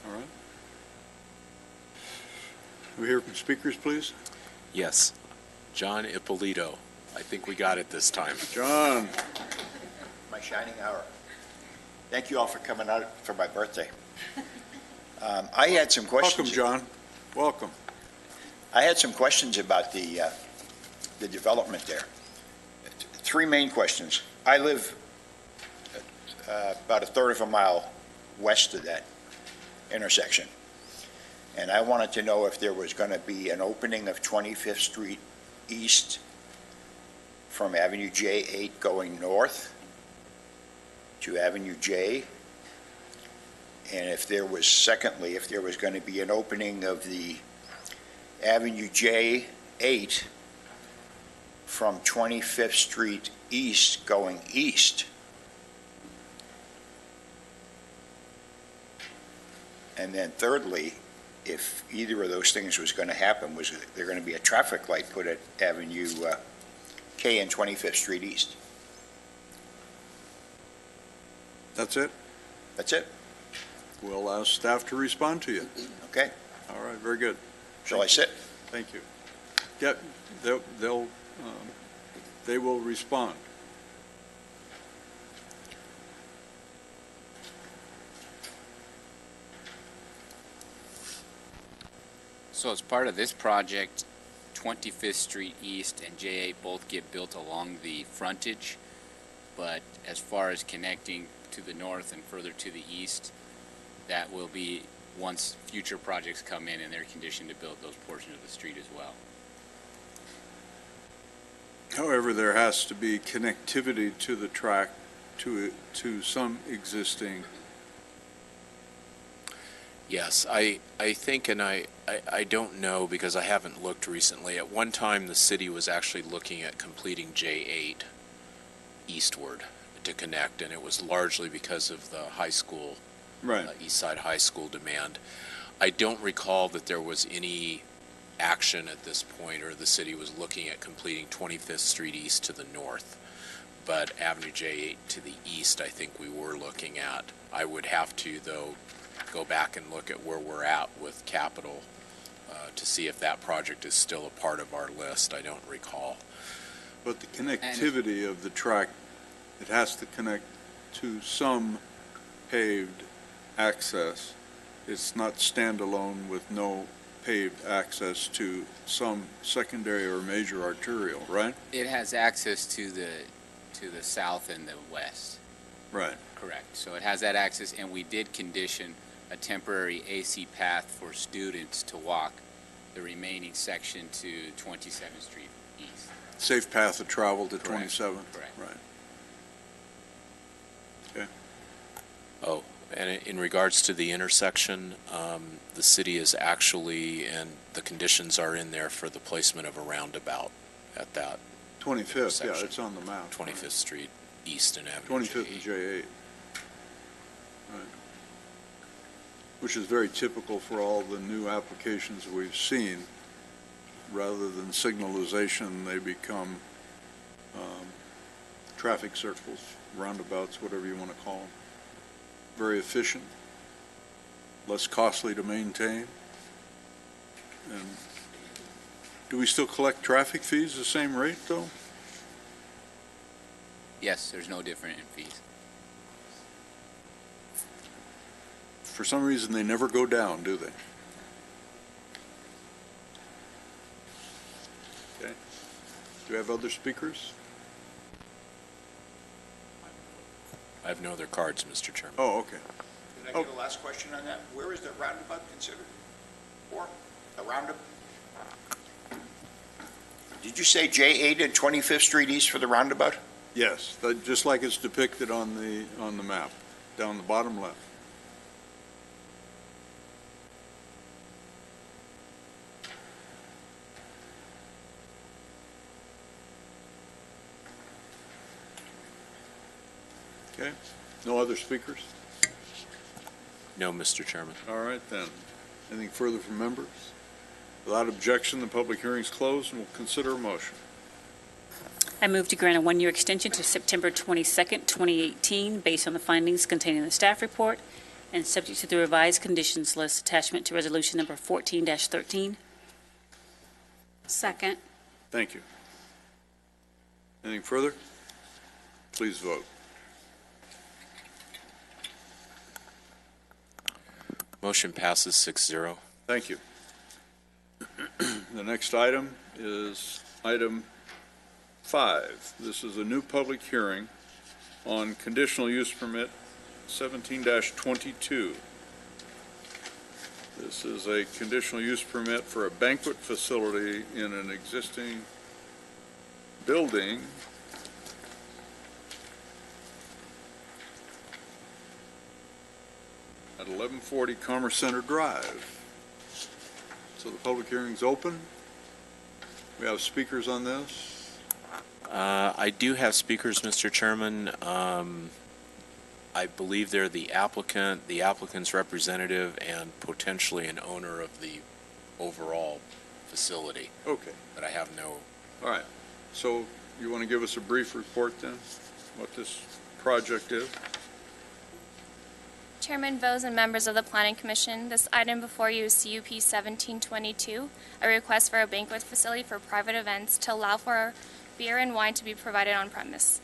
All right. We hear from speakers, please. Yes. John Ippolito. I think we got it this time. John. My shining hour. Thank you all for coming out for my birthday. I had some questions. Welcome, John. Welcome. I had some questions about the development there. Three main questions. I live about a third of a mile west of that intersection. And I wanted to know if there was going to be an opening of 25th Street East from Avenue J8 going north to Avenue J. And if there was, secondly, if there was going to be an opening of the Avenue J8 from 25th Street East going east. And then thirdly, if either of those things was going to happen, was there going to be a traffic light put at Avenue K and 25th Street East? That's it? That's it? We'll ask staff to respond to you. Okay. All right, very good. Shall I sit? Thank you. Yeah, they will respond. So as part of this project, 25th Street East and J8 both get built along the frontage, but as far as connecting to the north and further to the east, that will be once future projects come in and they're conditioned to build those portions of the street as well. However, there has to be connectivity to the track to some existing. Yes, I think, and I don't know because I haven't looked recently. At one time, the city was actually looking at completing J8 eastward to connect, and it was largely because of the high school, Right. East Side High School demand. I don't recall that there was any action at this point, or the city was looking at completing 25th Street East to the north. But Avenue J8 to the east, I think we were looking at. I would have to, though, go back and look at where we're at with capital to see if that project is still a part of our list. I don't recall. But the connectivity of the track, it has to connect to some paved access. It's not standalone with no paved access to some secondary or major arterial, right? It has access to the south and the west. Right. Correct. So it has that access, and we did condition a temporary AC path for students to walk the remaining section to 27th Street East. Safe path of travel to Correct. 27th. Correct. Right. Okay. Oh, and in regards to the intersection, the city is actually, and the conditions are in there for the placement of a roundabout at that 25th, section. yeah, it's on the map. 25th Street East and Avenue 25th and J8. Right. Which is very typical for all the new applications we've seen. Rather than signalization, they become traffic circles, roundabouts, whatever you want to call them. Very efficient, less costly to maintain. And do we still collect traffic fees the same rate, though? Yes, there's no difference in fees. For some reason, they never go down, do they? Okay. Do we have other speakers? I have no other cards, Mr. Chairman. Oh, okay. Can I get a last question on that? Where is the roundabout considered for? A roundabout? Did you say J8 and 25th Street East for the roundabout? Yes, just like it's depicted on the map, down the bottom left. Okay, no other speakers? No, Mr. Chairman. All right, then. Anything further from members? Without objection, the public hearing is closed, and we'll consider a motion. I move to grant a one-year extension to September 22nd, 2018, based on the findings contained in the staff report and subject to the revised conditions list attachment to resolution number 14-13. Second. Thank you. Anything further? Please vote. Motion passes 6-0. Thank you. the next item is item 5. This is a new public hearing on conditional use permit 17-22. This is a conditional use permit for a banquet facility in an existing building at 1140 Commerce Center Drive. So the public hearing's open. We have speakers on this. I do have speakers, Mr. Chairman. I believe they're the applicant, the applicant's representative, and potentially an owner of the overall facility. Okay. But I have no. All right. So you want to give us a brief report then, what this project is? Chairman Bose and members of the Planning Commission, this item before you is CUP 1722, a request for a banquet facility for private events to allow for beer and wine to be provided on premise.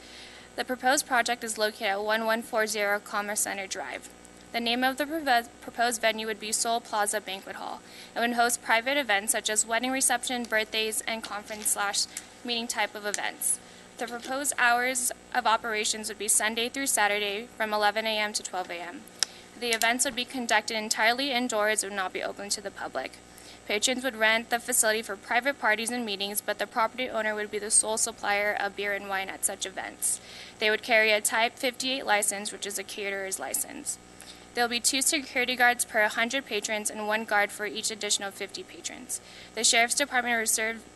The proposed project is located at 1140 Commerce Center Drive. The name of the proposed venue would be Soul Plaza Banquet Hall. It would host private events such as wedding reception, birthdays, and conference/meeting type of events. The proposed hours of operations would be Sunday through Saturday from 11 a.m. to 12 a.m. The events would be conducted entirely indoors and would not be open to the public. Patrons would rent the facility for private parties and meetings, but the property owner would be the sole supplier of beer and wine at such events. They would carry a Type 58 license, which is a caterer's license. There will be 2 security guards per 100 patrons and 1 guard for each additional 50 patrons. The Sheriff's Department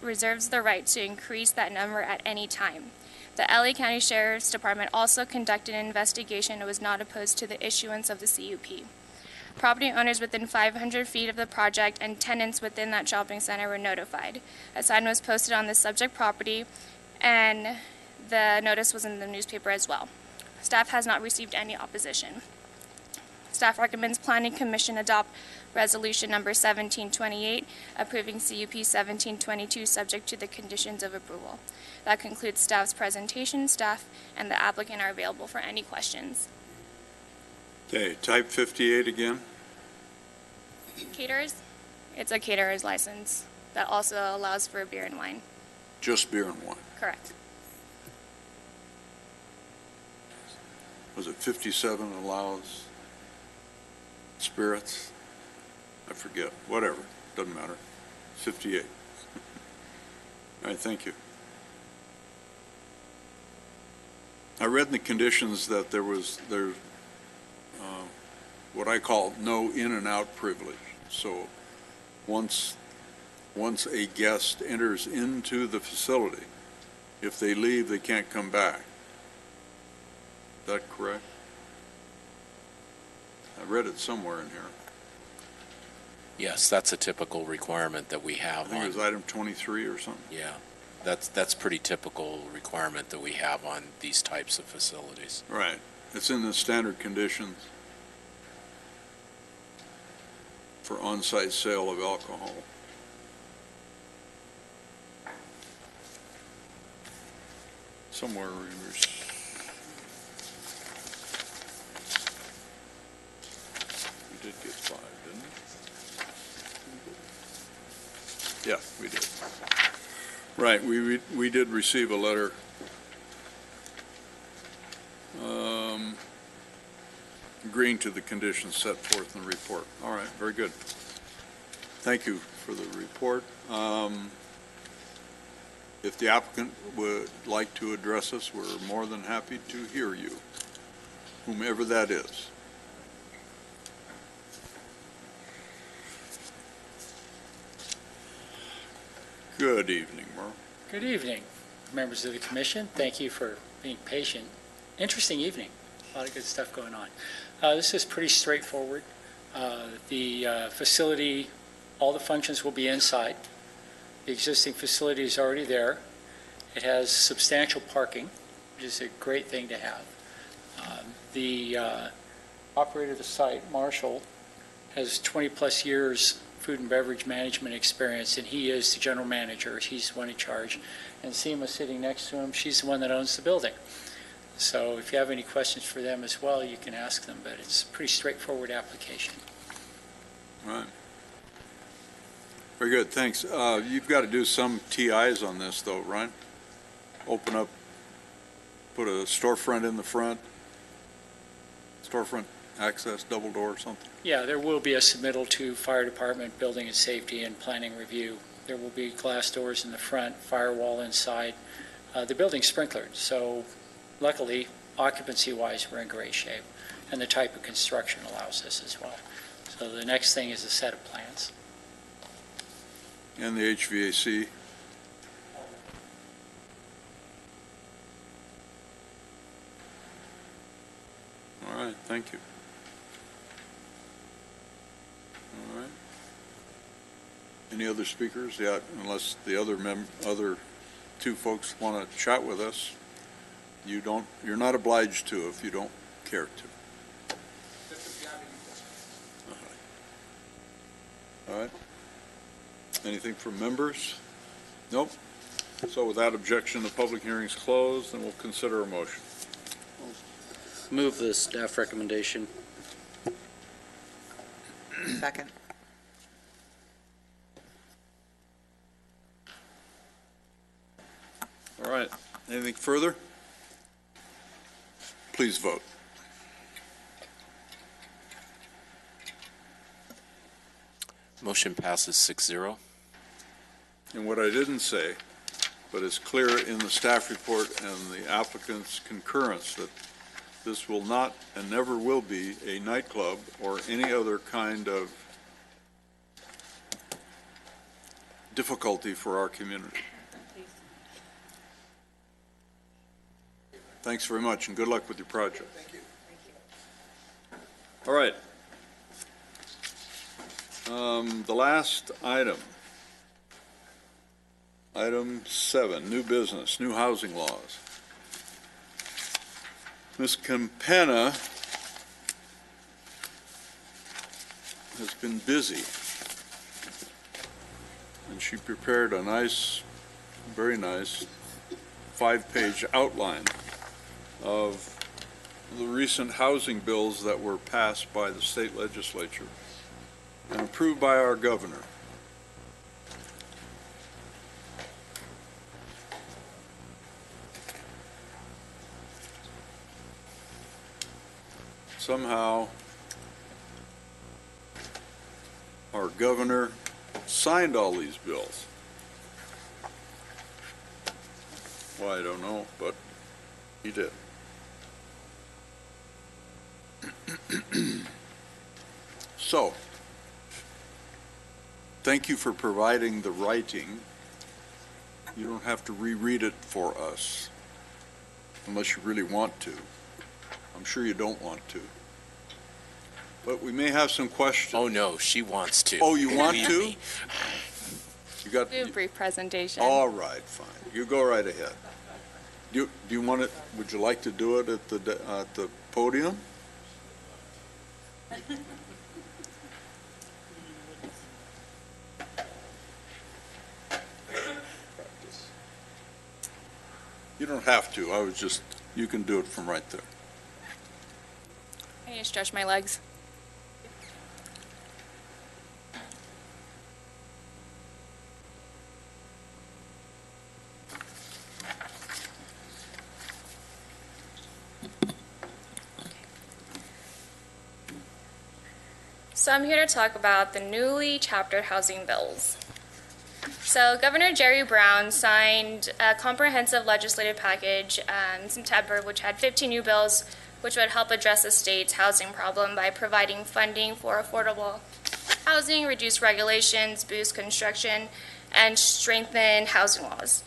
reserves the right to increase that number at any time. The LA County Sheriff's Department also conducted an investigation and was not opposed to the issuance of the CUP. Property owners within 500 feet of the project and tenants within that shopping center were notified. A sign was posted on the subject property, and the notice was in the newspaper as well. Staff has not received any opposition. Staff recommends Planning Commission adopt Resolution Number 1728, approving CUP 1722, subject to the conditions of approval. That concludes staff's presentation. Staff and the applicant are available for any questions. Okay, Type 58 again? Caterers? It's a caterer's license that also allows for beer and wine. Just beer and wine. Correct. Was it 57 allows spirits? I forget. Whatever. Doesn't matter. 58. All right, thank you. I read in the conditions that there's what I call no in and out privilege. So once a guest enters into the facility, if they leave, they can't come back. Is that correct? I read it somewhere in here. Yes, that's a typical requirement that we have. I think it was item 23 or something. Yeah, that's pretty typical requirement that we have on these types of facilities. Right. It's in the standard conditions for on-site sale of alcohol. Somewhere we did get 5, didn't we? Yeah, we did. Right, we did receive a letter agreeing to the conditions set forth in the report. All right, very good. Thank you for the report. If the applicant would like to address us, we're more than happy to hear you, whomever that is. Good evening, Merle. Good evening, members of the commission. Thank you for being patient. Interesting evening. A lot of good stuff going on. This is pretty straightforward. The facility, all the functions will be inside. The existing facility is already there. It has substantial parking, which is a great thing to have. The operator of the site, Marshall, has 20-plus years food and beverage management experience, and he is the general manager. He's the one in charge. And Seema sitting next to him, she's the one that owns the building. So if you have any questions for them as well, you can ask them, but it's a pretty straightforward application. Right. Very good, thanks. You've got to do some TIs on this, though, right? Open up, put a storefront in the front, storefront access, double door or something? Yeah, there will be a submittal to Fire Department, Building and Safety, and Planning Review. There will be glass doors in the front, firewall inside. The building's sprinklered, so luckily, occupancy-wise, we're in great shape, and the type of construction allows this as well. So the next thing is a set of plans. And the HVAC? All right, thank you. All right. Any other speakers? Yeah, unless the other two folks want to chat with us. You're not obliged to if you don't care to. All right. Anything from members? Nope. So without objection, the public hearing is closed, and we'll consider a motion. Move the staff recommendation. Second. All right. Anything further? Please vote. Motion passes 6-0. And what I didn't say, but it's clear in the staff report and the applicant's concurrence that this will not and never will be a nightclub or any other kind of difficulty for our community. Thanks very much, and good luck with your project. Thank you. All right. The last item, item 7, new business, new housing laws. Ms. Campana has been busy, and she prepared a nice, very nice 5-page outline of the recent housing bills that were passed by the state legislature and approved by our governor. Somehow, our governor signed all these bills. Well, I don't know, but he did. So, thank you for providing the writing. You don't have to reread it for us unless you really want to. I'm sure you don't want to. But we may have some questions. Oh, no, she wants to. Oh, you want Believe to? me. You got Do a brief presentation. All right, fine. You go right ahead. Do you want it? Would you like to do it at the podium? You don't have to. You can do it from right there. I need to stretch my legs. So I'm here to talk about the newly chaptered housing bills. So Governor Jerry Brown signed a comprehensive legislative package in September, which had 15 new bills, which would help address the state's housing problem by providing funding for affordable housing, reduce regulations, boost construction, and strengthen housing laws.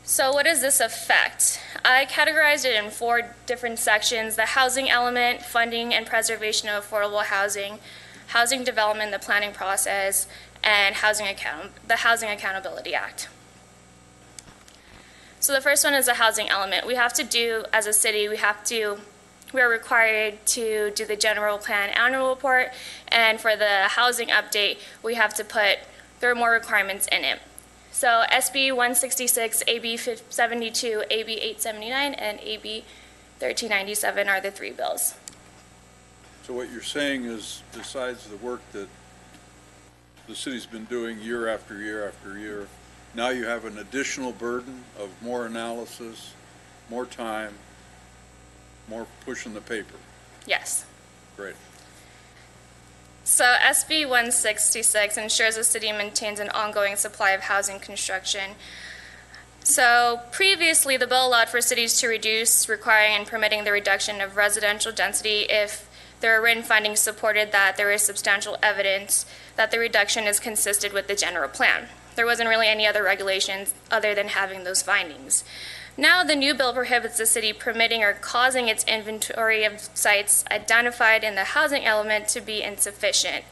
So what does this affect? I categorized it in 4 different sections: the housing element, funding and preservation of affordable housing, housing development, the planning process, and the Housing Accountability Act. So the first one is the housing element. We have to do, as a city, we are required to do the general plan annual report, and for the housing update, there are more requirements in it. So SB 166, AB 72, AB 879, and AB 1397 are the 3 bills. So what you're saying is, besides the work that the city's been doing year after year after year. Now you have an additional burden of more analysis, more time, more pushing the paper. Yes. Great. So SB 166 ensures the city maintains an ongoing supply of housing construction. So previously, the bill allowed for cities to reduce, requiring and permitting the reduction of residential density if there are written findings supported that there is substantial evidence that the reduction is consistent with the general plan. There wasn't really any other regulations other than having those findings. Now the new bill prohibits the city permitting or causing its inventory of sites identified in the housing element to be insufficient.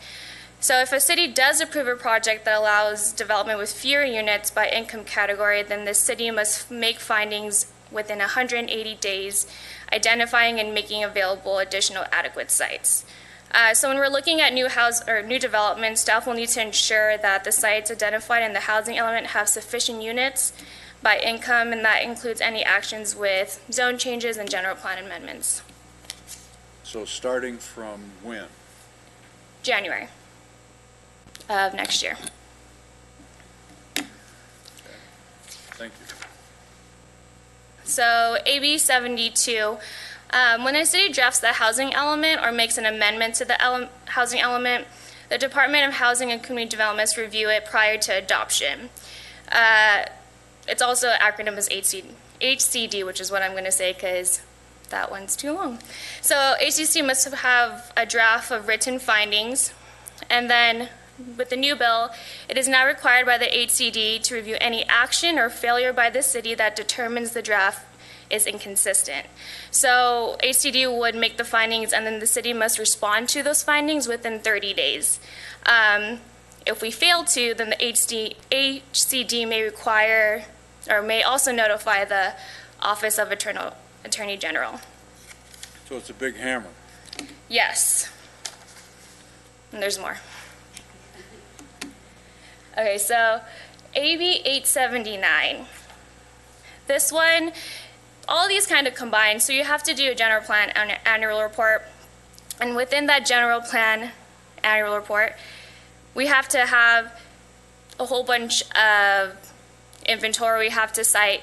So if a city does approve a project that allows development with fewer units by income category, then the city must make findings within 180 days, identifying and making available additional adequate sites. So when we're looking at new development, staff will need to ensure that the sites identified in the housing element have sufficient units by income, and that includes any actions with zone changes and general plan amendments. So starting from when? January of next year. Thank you. So AB 72, when a city drafts the housing element or makes an amendment to the housing element, the Department of Housing and Community Development must review it prior to adoption. It's also acronym is HCD, which is what I'm going to say because that one's too long. So HCD must have a draft of written findings, and then with the new bill, it is now required by the HCD to review any action or failure by the city that determines the draft is inconsistent. So HCD would make the findings, and then the city must respond to those findings within 30 days. If we fail to, then the HCD may require or may also notify the Office of Attorney General. So it's a big hammer. Yes. And there's more. Okay, so AB 879. This one, all these kind of combine. So you have to do a general plan annual report. And within that general plan annual report, we have to have a whole bunch of inventory. We have to cite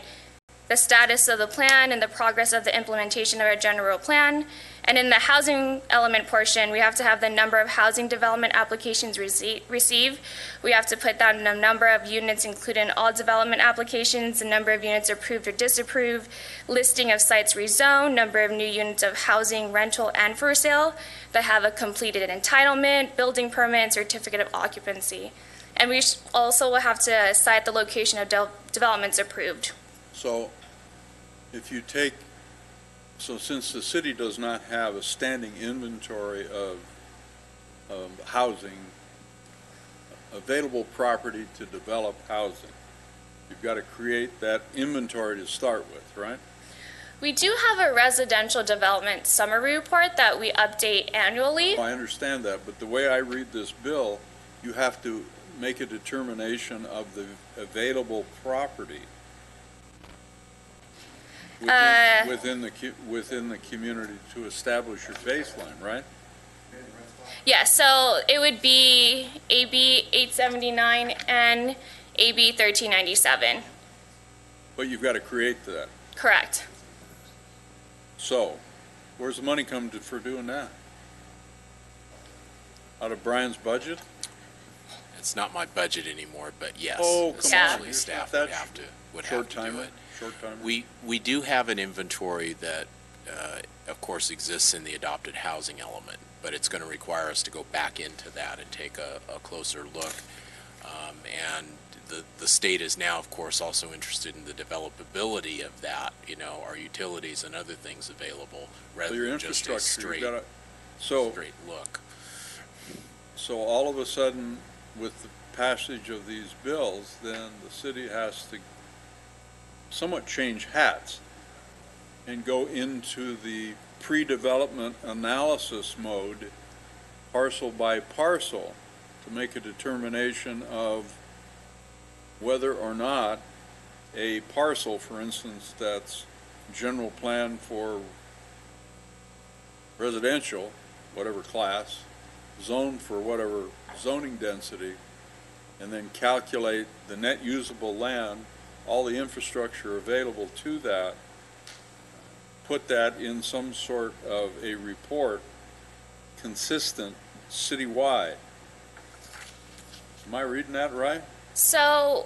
the status of the plan and the progress of the implementation of our general plan. And in the housing element portion, we have to have the number of housing development applications received. We have to put down the number of units included in all development applications, the number of units approved or disapproved, listing of sites rezoned, number of new units of housing, rental, and for sale that have a completed entitlement, building permit, and certificate of occupancy. And we also will have to cite the location of developments approved. So if you take, so since the city does not have a standing inventory of housing, available property to develop housing, you've got to create that inventory to start with, right? We do have a residential development summary report that we update annually. I understand that, but the way I read this bill, you have to make a determination of the available property within the community to establish your baseline, right? Yeah, so it would be AB 879 and AB 1397. But you've got to create that. Correct. So, where's the money come for doing that? Out of Brian's budget? It's not my budget anymore, but yes, Oh, come essentially on. staff That's would have to do it. Short timer? We do have an inventory that, of course, exists in the adopted housing element, but it's going to require us to go back into that and take a closer look. And the state is now, of course, also interested in the developability of that, our utilities and other things available, rather your than just a infrastructure, straight look. So all of a sudden, with the passage of these bills, then the city has to somewhat change hats and go into the pre-development analysis mode, parcel by parcel, to make a determination of whether or not a parcel, for instance, that's general plan for residential, whatever class, zone for whatever zoning density, and then calculate the net usable land, all the infrastructure available to that, put that in some sort of a report consistent citywide. Am I reading that right? So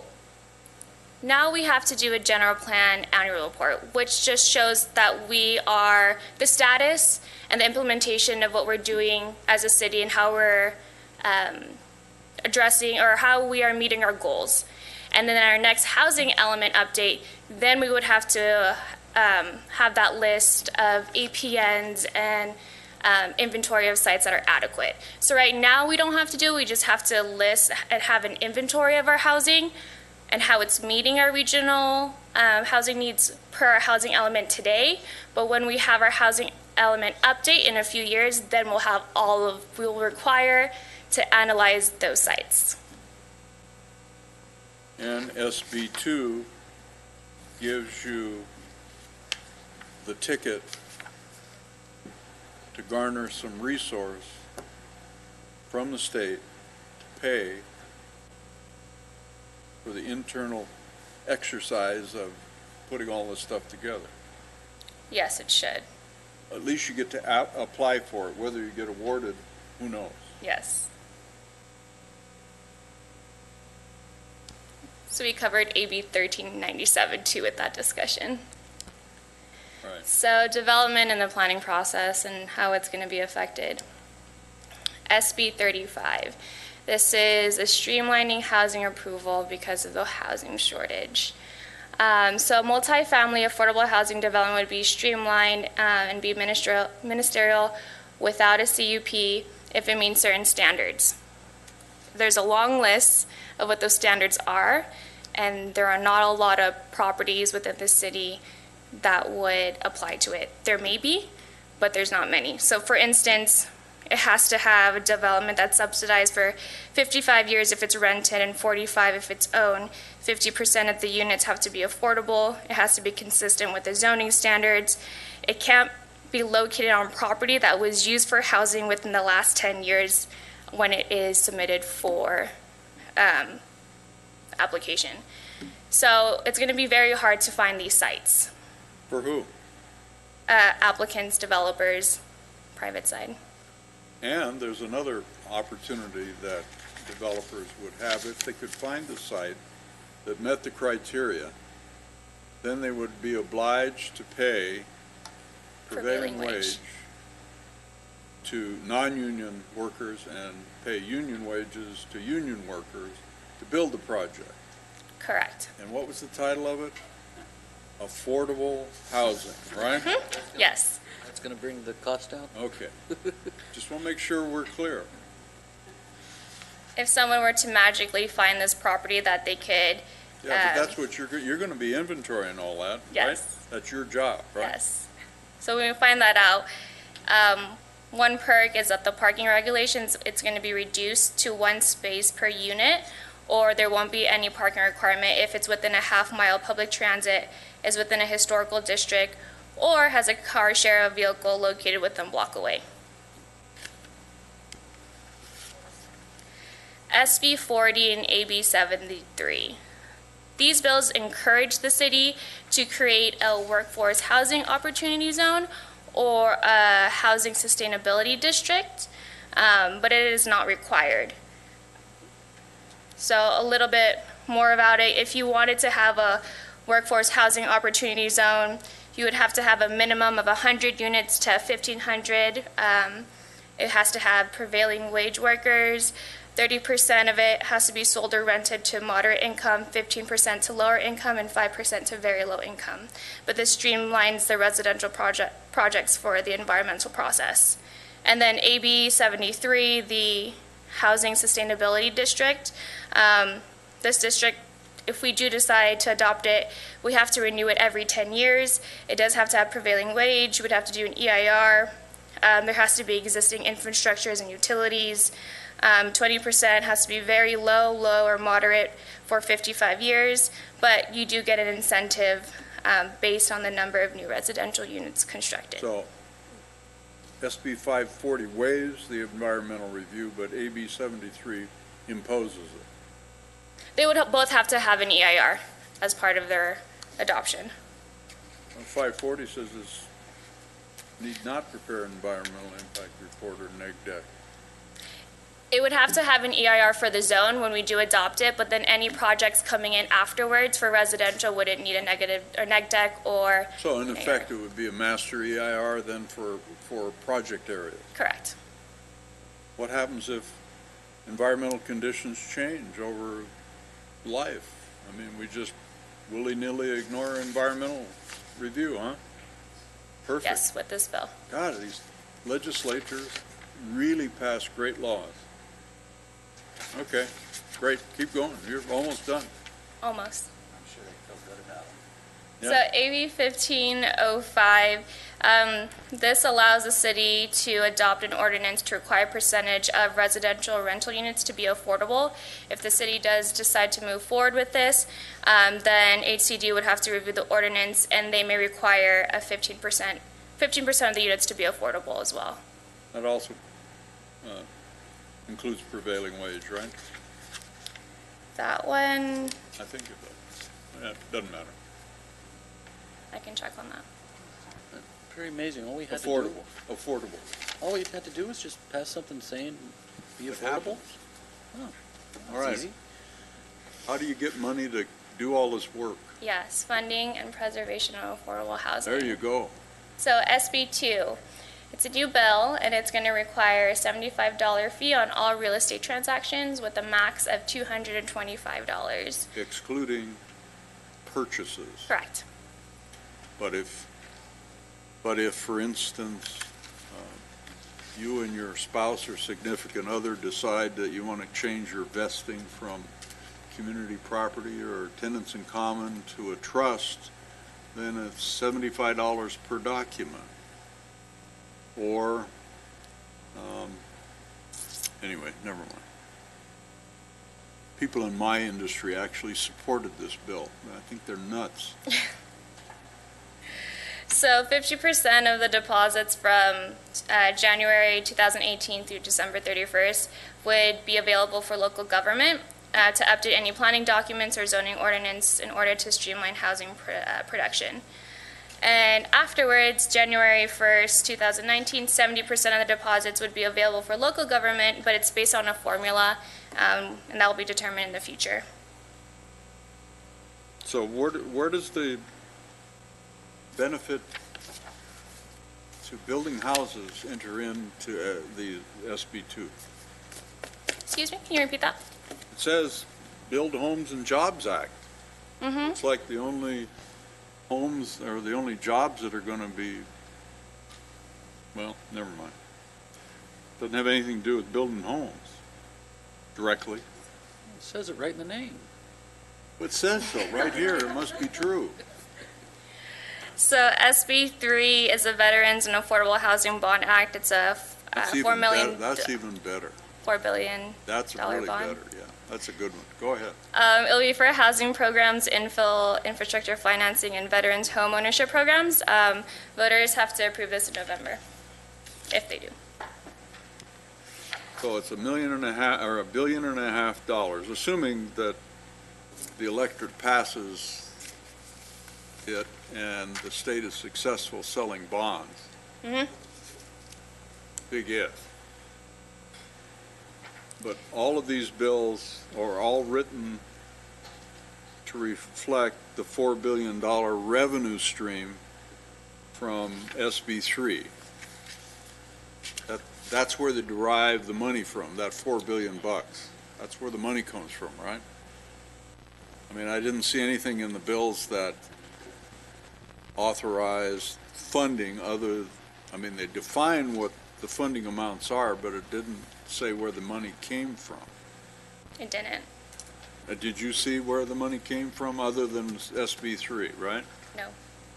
now we have to do a general plan annual report, which just shows that we are, the status and the implementation of what we're doing as a city and how we're addressing or how we are meeting our goals. And then our next housing element update, then we would have to have that list of APNs and inventory of sites that are adequate. So right now we don't have to do it, we just have to list and have an inventory of our housing and how it's meeting our regional housing needs per our housing element today. But when we have our housing element update in a few years, then we'll have we'll require to analyze those sites. And SB 2 gives you the ticket to garner some resource from the state to pay for the internal exercise of putting all this stuff together. Yes, it should. At least you get to apply for it. Whether you get awarded, who knows? Yes. So we covered AB 1397 too with that discussion. Right. So development and the planning process and how it's going to be affected. SB 35. This is a streamlining housing approval because of the housing shortage. So multifamily affordable housing development would be streamlined and be ministerial without a CUP if it meets certain standards. There's a long list of what those standards are, and there are not a lot of properties within the city that would apply to it. There may be, but there's not many. So for instance, it has to have a development that's subsidized for 55 years if it's rented and 45 if it's owned. 50% of the units have to be affordable. It has to be consistent with the zoning standards. It can't be located on property that was used for housing within the last 10 years when it is submitted for application. So it's going to be very hard to find these sites. For who? Applicants, developers, private side. And there's another opportunity that developers would have if they could find a site that met the criteria. Then they would be obliged to pay prevailing wage to non-union workers and pay union wages to union workers to build the project. Correct. And what was the title of it? Affordable housing, right? Mm-hmm. Yes. That's going to bring the cost down? Okay. Just want to make sure we're clear. If someone were to magically find this property that they could. Yeah, but that's what you're going to be inventorying all that, Yes. right? That's your job, right? Yes. So when we find that out, one perk is that the parking regulations, it's going to be reduced to one space per unit, or there won't be any parking requirement if it's within a half-mile public transit, is within a historical district, or has a car share of vehicle located within a block away. SB 40 and AB 73. These bills encourage the city to create a workforce housing opportunity zone or a housing sustainability district, but it is not required. So a little bit more about it. If you wanted to have a workforce housing opportunity zone, you would have to have a minimum of 100 units to 1,500. It has to have prevailing wage workers. 30% of it has to be sold or rented to moderate income, 15% to lower income, and 5% to very low income. But this streamlines the residential projects for the environmental process. And then AB 73, the Housing Sustainability District. This district, if we do decide to adopt it, we have to renew it every 10 years. It does have to have prevailing wage. We'd have to do an EIR. There has to be existing infrastructures and utilities. 20% has to be very low, low, or moderate for 55 years, but you do get an incentive based on the number of new residential units constructed. So SB 540 waives the environmental review, but AB 73 imposes it. They would both have to have an EIR as part of their adoption. 540 says this need not prepare an environmental impact report or neg deck. It would have to have an EIR for the zone when we do adopt it, but then any projects coming in afterwards for residential wouldn't need a negative or neg deck or. So in effect, it would be a master EIR then for project areas. Correct. What happens if environmental conditions change over life? I mean, we just willy-nilly ignore environmental review, huh? Perfect. Yes, with this bill. God, these legislatures really pass great laws. Okay, great. Keep going. You're almost done. Almost. I'm sure they feel good about it. So AB 1505, this allows the city to adopt an ordinance to require percentage of residential rental units to be affordable. If the city does decide to move forward with this, then HCD would have to review the ordinance, and they may require a 15% of the units to be affordable as well. That also includes prevailing wage, right? That one, I think it does. Yeah, doesn't matter. I can check on that. Pretty amazing. All we had Affordable, affordable. all we had to do was just pass something saying be It affordable. happens. Oh, All right. easy. How do you get money to do all this work? Yes, funding and preservation of affordable housing. There you go. So SB2, it's a new bill, and it's going to require a $75 fee on all real estate transactions with a max of $225. Excluding purchases. Correct. But if, for instance, you and your spouse or significant other decide that you want to change your vesting from community property or tenants in common to a trust, then it's $75 per document. Or, anyway, never mind. People in my industry actually supported this bill. I think they're nuts. So 50% of the deposits from January 2018 through December 31st would be available for local government to update any planning documents or zoning ordinance in order to streamline housing production. And afterwards, January 1st, 2019, 70% of the deposits would be available for local government, but it's based on a formula, and that will be determined in the future. So where does the benefit to building houses enter into the SB2? Excuse me, can you repeat that? It says Build Homes and Jobs Act. Mm-hmm. It's like the only homes or the only jobs that are going to be, well, never mind. Doesn't have anything to do with building homes directly. It says it right in the name. It says so right here. It must be true. So SB3 is the Veterans and Affordable Housing Bond Act. It's a That's $4 even million. better. That's even better. $4 billion. That's really bond. better. Yeah, that's a good one. Go ahead. It'll be for housing programs, infill, infrastructure financing, and veterans home ownership programs. Voters have to approve this in November, if they do. So it's $1.5 million or $1.5 billion, assuming that the electorate passes it and the state is successful selling bonds. Mm-hmm. Big if. But all of these bills are all written to reflect the $4 billion revenue stream from SB3. That's where they derive the money from, that $4 billion. That's where the money comes from, right? I mean, I didn't see anything in the bills that authorized funding I mean, they define what the funding amounts are, but it didn't say where the money came from. It didn't. Did you see where the money came from other than SB3, right? No.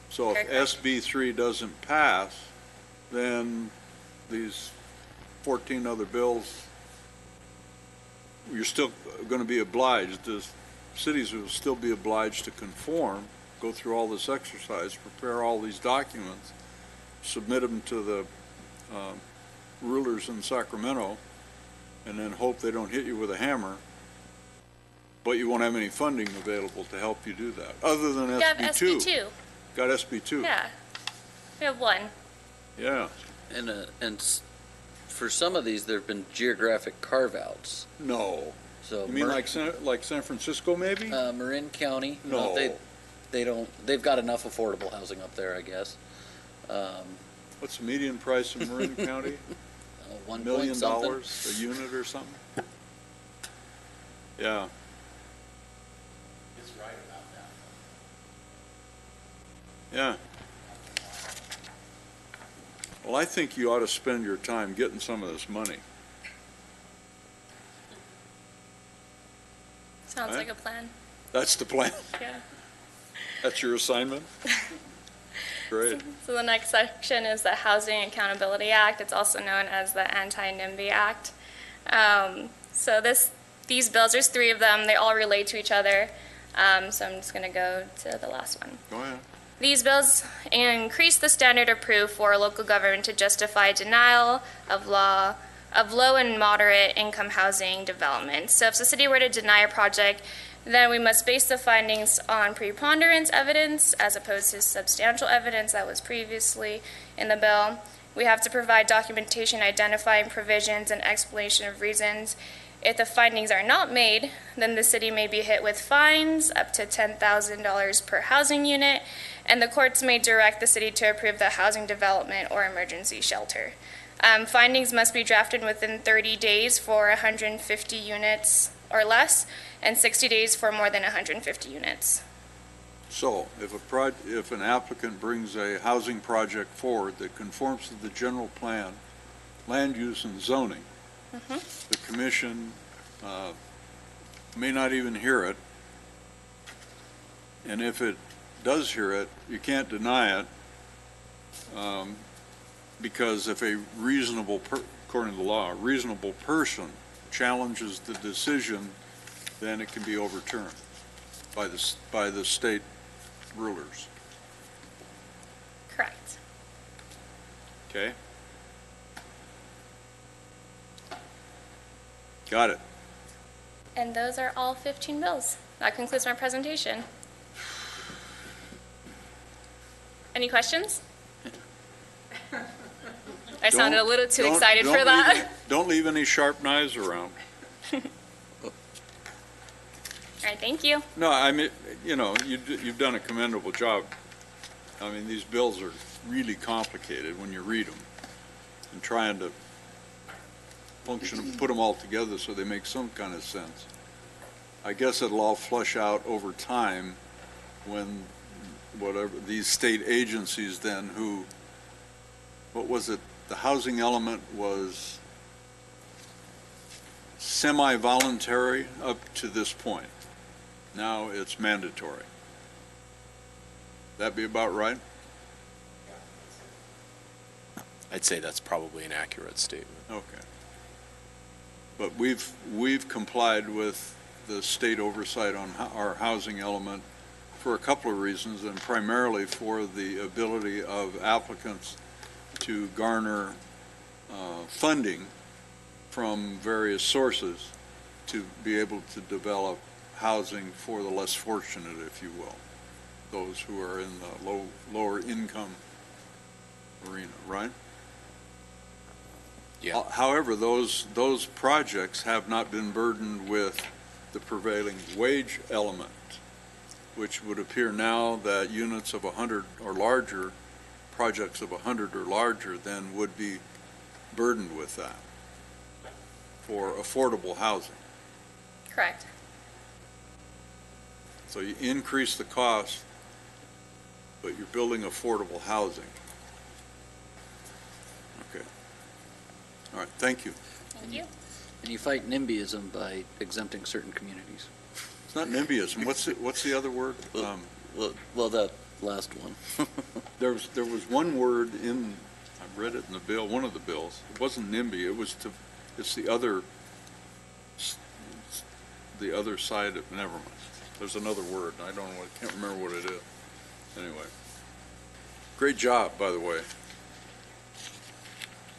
So if Very correct. SB3 doesn't pass, then these 14 other bills, you're still going to be obliged, the cities will still be obliged to conform, go through all this exercise, prepare all these documents, submit them to the rulers in Sacramento, and then hope they don't hit you with a hammer But you won't have any funding available to help you do that, other than We have SB2. SB2. Got SB2. Yeah. We have one. Yeah. For some of these, there've been geographic carve-outs. No. So You mean like San Francisco, maybe? Marin County? No. They've got enough affordable housing up there, I guess. What's the median price in Marin County? $1 $1 million something. a unit or something? Yeah. It's right about that. Yeah. Well, I think you ought to spend your time getting some of this money. Sounds Right. like a plan. That's the plan? Yeah. That's your assignment? Great. So the next section is the Housing Accountability Act. It's also known as the Anti-NIMBY Act. So these bills, there's 3 of them. They all relate to each other. So I'm just going to go to the last one. Go ahead. These bills increase the standard of proof for a local government to justify denial of low and moderate income housing development. So if the city were to deny a project, then we must base the findings on preponderance evidence as opposed to substantial evidence that was previously in the bill. We have to provide documentation identifying provisions and explanation of reasons. If the findings are not made, then the city may be hit with fines up to $10,000 per housing unit, and the courts may direct the city to approve the housing development or emergency shelter. Findings must be drafted within 30 days for 150 units or less, and 60 days for more than 150 units. So, if an applicant brings a housing project forward that conforms to the general plan, land use and zoning, the commission may not even hear it, and if it does hear it, you can't deny it, because if a reasonable, according to the law, a reasonable person challenges the decision, then it can be overturned by the state rulers. Correct. Okay? Got it. And those are all 15 bills. That concludes my presentation. Any questions? I sounded a little too excited for that. Don't leave any sharp knives around. All right, thank you. No, I mean, you've done a commendable job. I mean, these bills are really complicated when you read them, and trying to put them all together so they make some kind of sense. I guess it'll all flush out over time when these state agencies then what was it? The housing element was semi-voluntary up to this point. Now it's mandatory. That be about right? I'd say that's probably an accurate statement. Okay. But we've complied with the state oversight on our housing element for a couple of reasons, and primarily for the ability of applicants to garner funding from various sources to be able to develop housing for the less fortunate, if you will, those who are in the lower income arena, right? Yeah. However, those projects have not been burdened with the prevailing wage element, which would appear now that units of 100 or larger, projects of 100 or larger, then would be burdened with that for affordable housing. Correct. So you increase the cost, but you're building affordable housing. Okay. All right, thank you. Thank you. And you fight NIMBYism by exempting certain communities. It's not NIMBYism. What's the other word? Well, that last one. There was one word in, I read it in the bill, one of the bills. It wasn't NIMBY. It's the other side of, never mind. There's another word. I can't remember what it is. Anyway. Great job, by the way.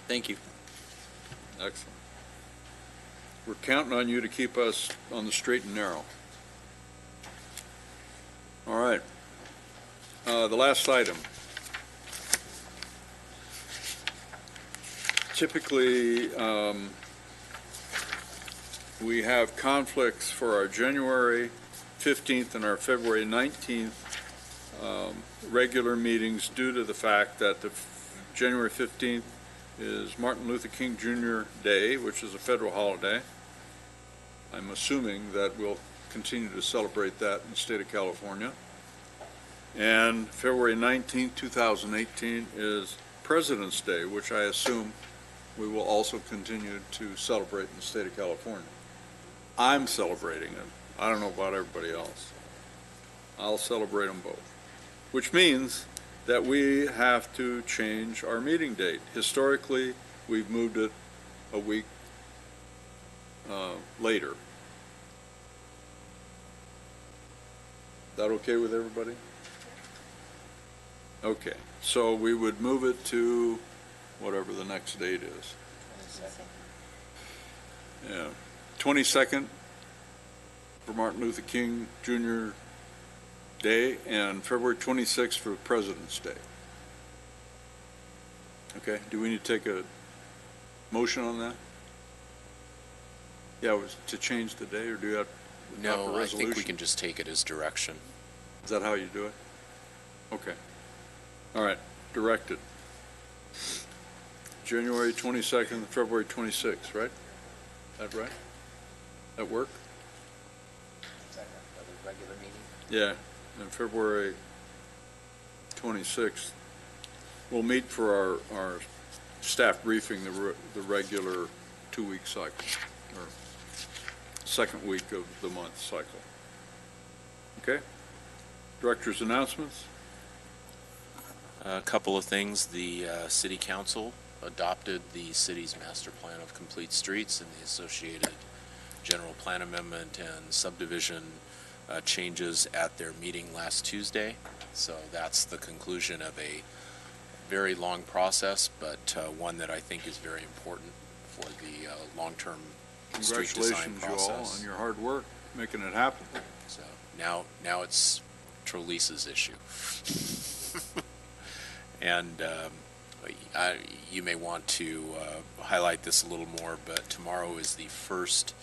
Thank you. Excellent. We're counting on you to keep us on the straight and narrow. All right. The last item. Typically, we have conflicts for our January 15th and our February 19th regular meetings due to the fact that the January 15th is Martin Luther King Jr. Day, which is a federal holiday. I'm assuming that we'll continue to celebrate that in the state of California. And February 19th, 2018 is President's Day, which I assume we will also continue to celebrate in the state of California. I'm celebrating it. I don't know about everybody else. I'll celebrate them both, which means that we have to change our meeting date. Historically, we've moved it a week later. Is that okay with everybody? Okay, so we would move it to whatever the next date is. Yeah, 22nd for Martin Luther King Jr. Day and February 26th for President's Day. Okay, do we need to take a motion on that? Yeah, was to change the day, or do you have a No, I resolution? think we can just take it as direction. Is that how you do it? Okay. All right, directed. January 22nd, February 26th, right? That right? That work? Regular meeting? Yeah, and February 26th, we'll meet for our staff briefing, the regular 2-week cycle, or second week of the month cycle. Okay? Director's announcements? A couple of things. The City Council adopted the city's master plan of complete streets and the associated general plan amendment and subdivision changes at their meeting last Tuesday. So that's the conclusion of a very long process, but one that I think is very important for the long-term street design Congratulations, process. you all, on your hard work making it happen. So now it's Trolisa's issue. And you may want to highlight this a little more, but tomorrow is the first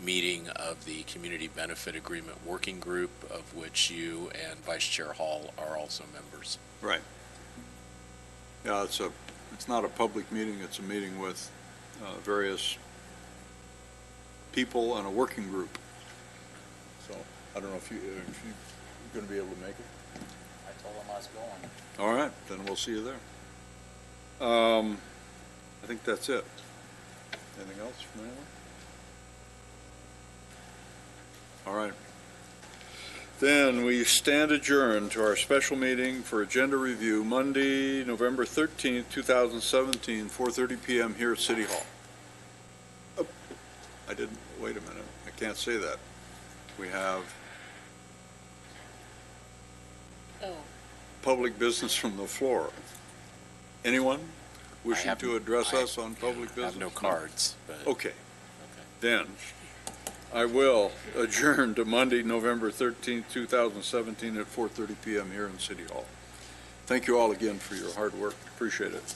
meeting of the Community Benefit Agreement Working Group, of which you and Vice Chair Hall are also members. Right. Yeah, it's not a public meeting, it's a meeting with various people and a working group. So I don't know if you're going to be able to make it. I told him I was going. All right, then we'll see you there. I think that's it. Anything else from anyone? All right. Then we stand adjourned to our special meeting for agenda review Monday, November 13th, 2017, 4:30 p.m. here at City Hall. Oh, wait a minute, I can't say that. We have public business from the floor. Anyone wishing to address us on public business? I have no cards, but. Okay. Then I will adjourn to Monday, November 13th, 2017 at 4:30 p.m. here in City Hall. Thank you all again for your hard work. Appreciate it.